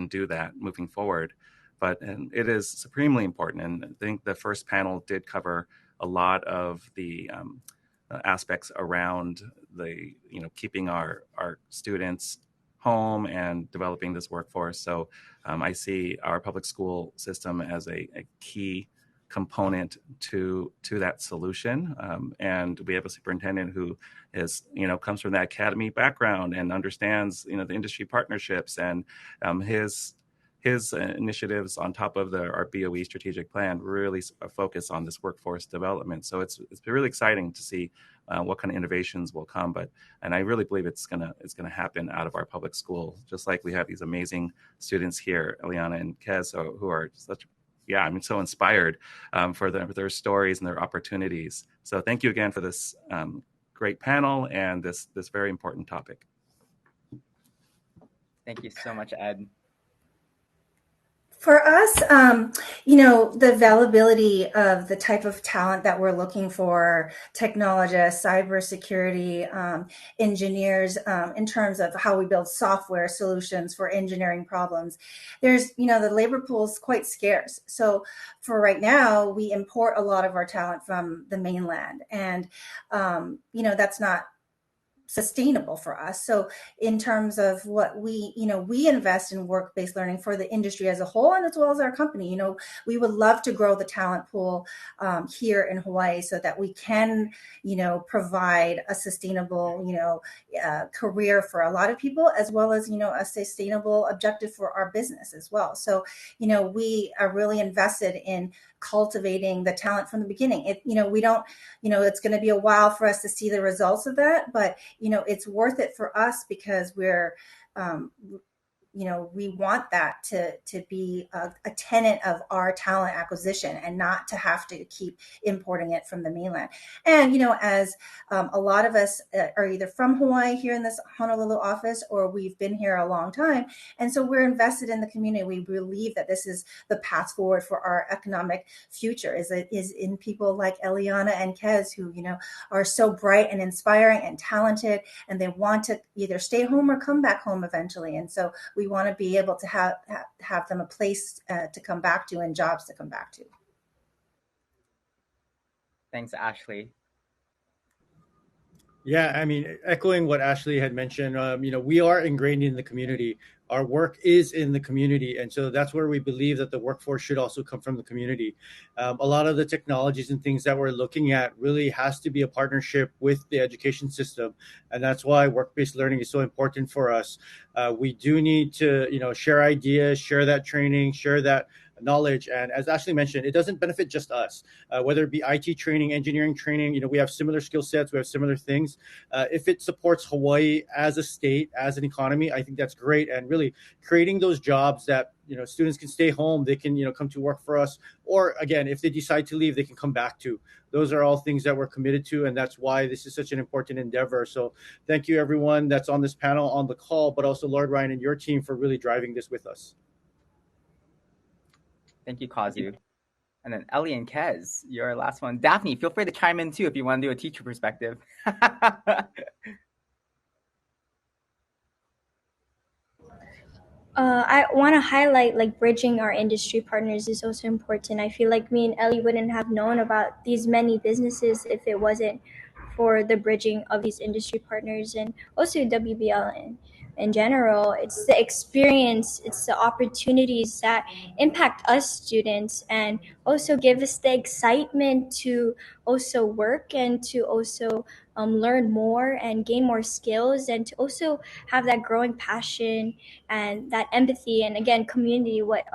do that moving forward. But it is supremely important, and I think the first panel did cover a lot of the aspects around the keeping our students home and developing this workforce. So I see our public school system as a key component to that solution. And we have a superintendent who is comes from that academy background and understands the industry partnerships and his initiatives on top of our BOE strategic plan really focus on this workforce development. So it's really exciting to see what kind of innovations will come. And I really believe it's gonna happen out of our public school, just like we have these amazing students here, Eliana and Kez, who are so inspired for their stories and their opportunities. So thank you again for this great panel and this very important topic. Thank you so much, Ed. For us, the availability of the type of talent that we're looking for, technologists, cybersecurity, engineers, in terms of how we build software solutions for engineering problems, there's, the labor pool is quite scarce. So for right now, we import a lot of our talent from the mainland. And, that's not sustainable for us. So in terms of what we invest in work-based learning for the industry as a whole and as well as our company. We would love to grow the talent pool here in Hawaii so that we can, provide a sustainable, career for a lot of people, as well as, a sustainable objective for our business as well. So, we are really invested in cultivating the talent from the beginning. We don't, it's going to be a while for us to see the results of that, but it's worth it for us because we're, we want that to be a tenet of our talent acquisition and not to have to keep importing it from the mainland. And, as a lot of us are either from Hawaii here in this Honolulu office, or we've been here a long time. And so we're invested in the community. We believe that this is the path forward for our economic future is in people like Eliana and Kez, who, are so bright and inspiring and talented, and they want to either stay home or come back home eventually. And so we want to be able to have them a place to come back to and jobs to come back to. Thanks, Ashley. Yeah, I mean, echoing what Ashley had mentioned, we are ingrained in the community. our work is in the community. And so that's where we believe that the workforce should also come from the community. A lot of the technologies and things that we're looking at really has to be a partnership with the education system. And that's why work-based learning is so important for us. We do need to, share ideas, share that training, share that knowledge. And as Ashley mentioned, it doesn't benefit just us, whether it be IT training, engineering training, we have similar skill sets, we have similar things. If it supports Hawaii as a state, as an economy, I think that's great. And really creating those jobs that, students can stay home, they can, come to work for us. Or again, if they decide to leave, they can come back to. Those are all things that we're committed to. And that's why this is such an important endeavor. So thank you, everyone that's on this panel, on the call, but also Lord Ryan and your team for really driving this with us. Thank you, Kazu. And then Ellie and Kez, your last one. Daphne, feel free to chime in too if you want to do a teacher perspective. I want to highlight bridging our industry partners is also important. I feel like me and Ellie wouldn't have known about these many businesses if it wasn't for the bridging of these industry partners, and also WBL in general. It's the experience, it's the opportunities that impact us students and also give us the excitement to also work and to also learn more and gain more skills, and to also have that growing passion and that empathy, and again, community, what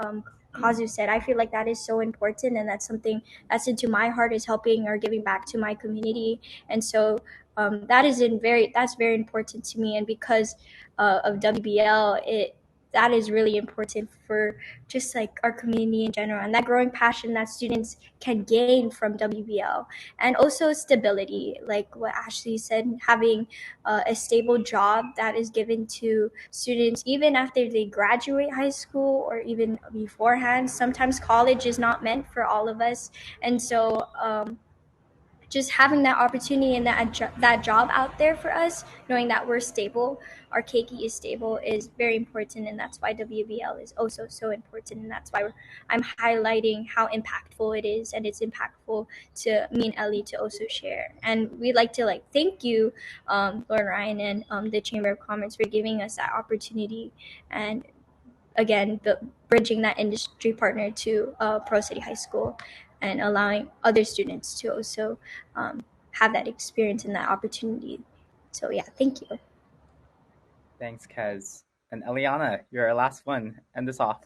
Kazu said. I feel like that is so important, and that's something that's into my heart, is helping or giving back to my community. And so that's very important to me. And because of WBL, that is really important for just our community in general, and that growing passion that students can gain from WBL. And also stability, like what Ashley said, having a stable job that is given to students even after they graduate high school or even beforehand. Sometimes college is not meant for all of us, and so just having that opportunity and that job out there for us, knowing that we're stable, our keiki is stable, is very important. And that's why WBL is also so important. And that's why I'm highlighting how impactful it is. And it's impactful to me and Ellie to also share. And we'd like to thank you, Lord Ryan and the Chamber of Commerce, for giving us that opportunity. And again, bridging that industry partner to Pro City High School, and allowing other students to also have that experience and that opportunity. So yeah, thank you. Thanks, Kez. And Eliana, you're our last one. End this off.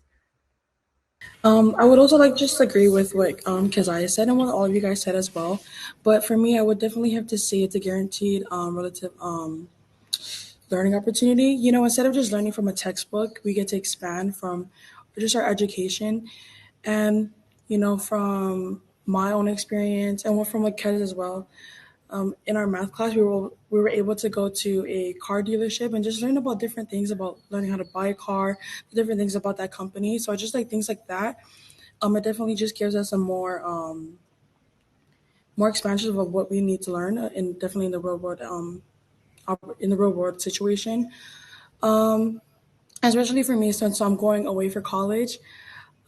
I would also just agree with what Keziah said and what all of you guys said as well. But for me, I would definitely have to say it's a guaranteed relative learning opportunity. Instead of just learning from a textbook, we get to expand from just our education. And from my own experience and from Kez as well, in our math class, we were able to go to a car dealership and just learn about different things about learning how to buy a car, different things about that company. So I just things like that. It definitely just gives us a more expansion of what we need to learn, and definitely in the real world, situation. Especially for me, since I'm going away for college.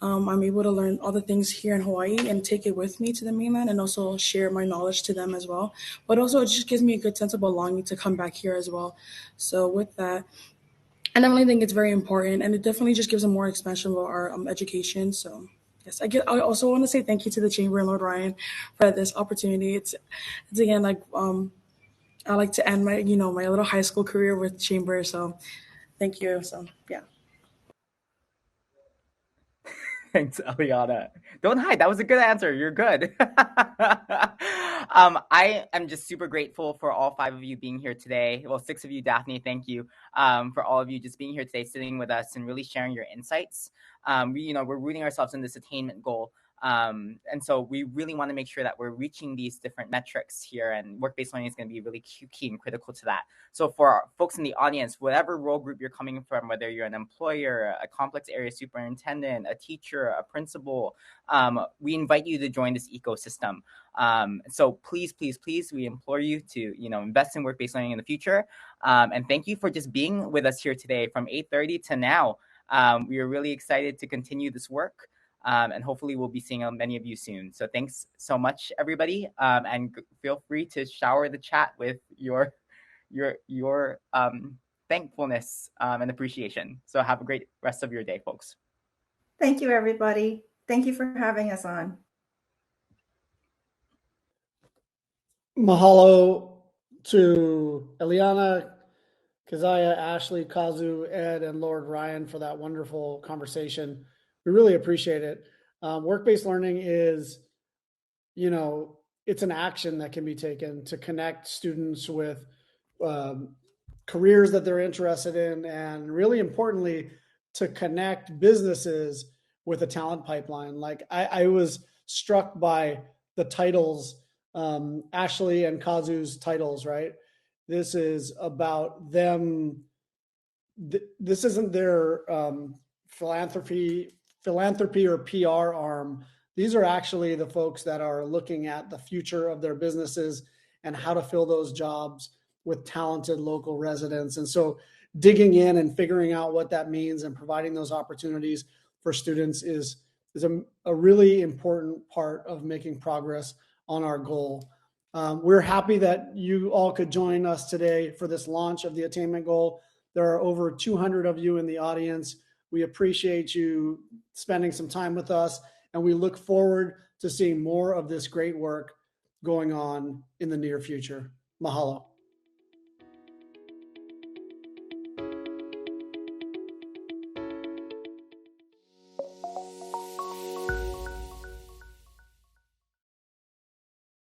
I'm able to learn all the things here in Hawaii and take it with me to the mainland, and also share my knowledge to them as well. But also it just gives me a good sense of belonging to come back here as well. So with that, I definitely think it's very important, and it definitely just gives a more expansion of our education. So yes, I also want to say thank you to the Chamber and Lord Ryan for this opportunity. It's again I like to end my my little high school career with Chamber. So thank you. So yeah. Thanks, Eliana. Don't hide. That was a good answer. You're good. I am just super grateful for all 5 of you being here today. Well, 6 of you, Daphne, thank you for all of you just being here today, sitting with us and really sharing your insights. We're rooting ourselves in this attainment goal. And so we really want to make sure that we're reaching these different metrics here, and work-based learning is going to be really key and critical to that. So for our folks in the audience, whatever role group you're coming from, whether you're an employer, a complex area superintendent, a teacher, a principal, we invite you to join this ecosystem. So please, we implore you to, invest in work-based learning in the future. And thank you for just being with us here today from 8:30 to now. We are really excited to continue this work. And hopefully we'll be seeing many of you soon. So thanks so much, everybody. And feel free to shower the chat with your thanks. thankfulness and appreciation. So have a great rest of your day, folks. Thank you, everybody. Thank you for having us on. Mahalo to Eliana, Keziah, Ashley, Kazu, Ed, and Lord Ryan for that wonderful conversation. We really appreciate it. Work-based learning is, it's an action that can be taken to connect students with careers that they're interested in, and really importantly, to connect businesses with a talent pipeline. Like I was struck by the titles, Ashley and Kazu's titles, right? This is about them. This isn't their philanthropy or PR arm. These are actually the folks that are looking at the future of their businesses and how to fill those jobs with talented local residents. And so digging in and figuring out what that means and providing those opportunities for students is a really important part of making progress on our goal. We're happy that you all could join us today for this launch of the Attainment Goal. There are over 200 of you in the audience. We appreciate you spending some time with us, and we look forward to seeing more of this great work going on in the near future. Mahalo.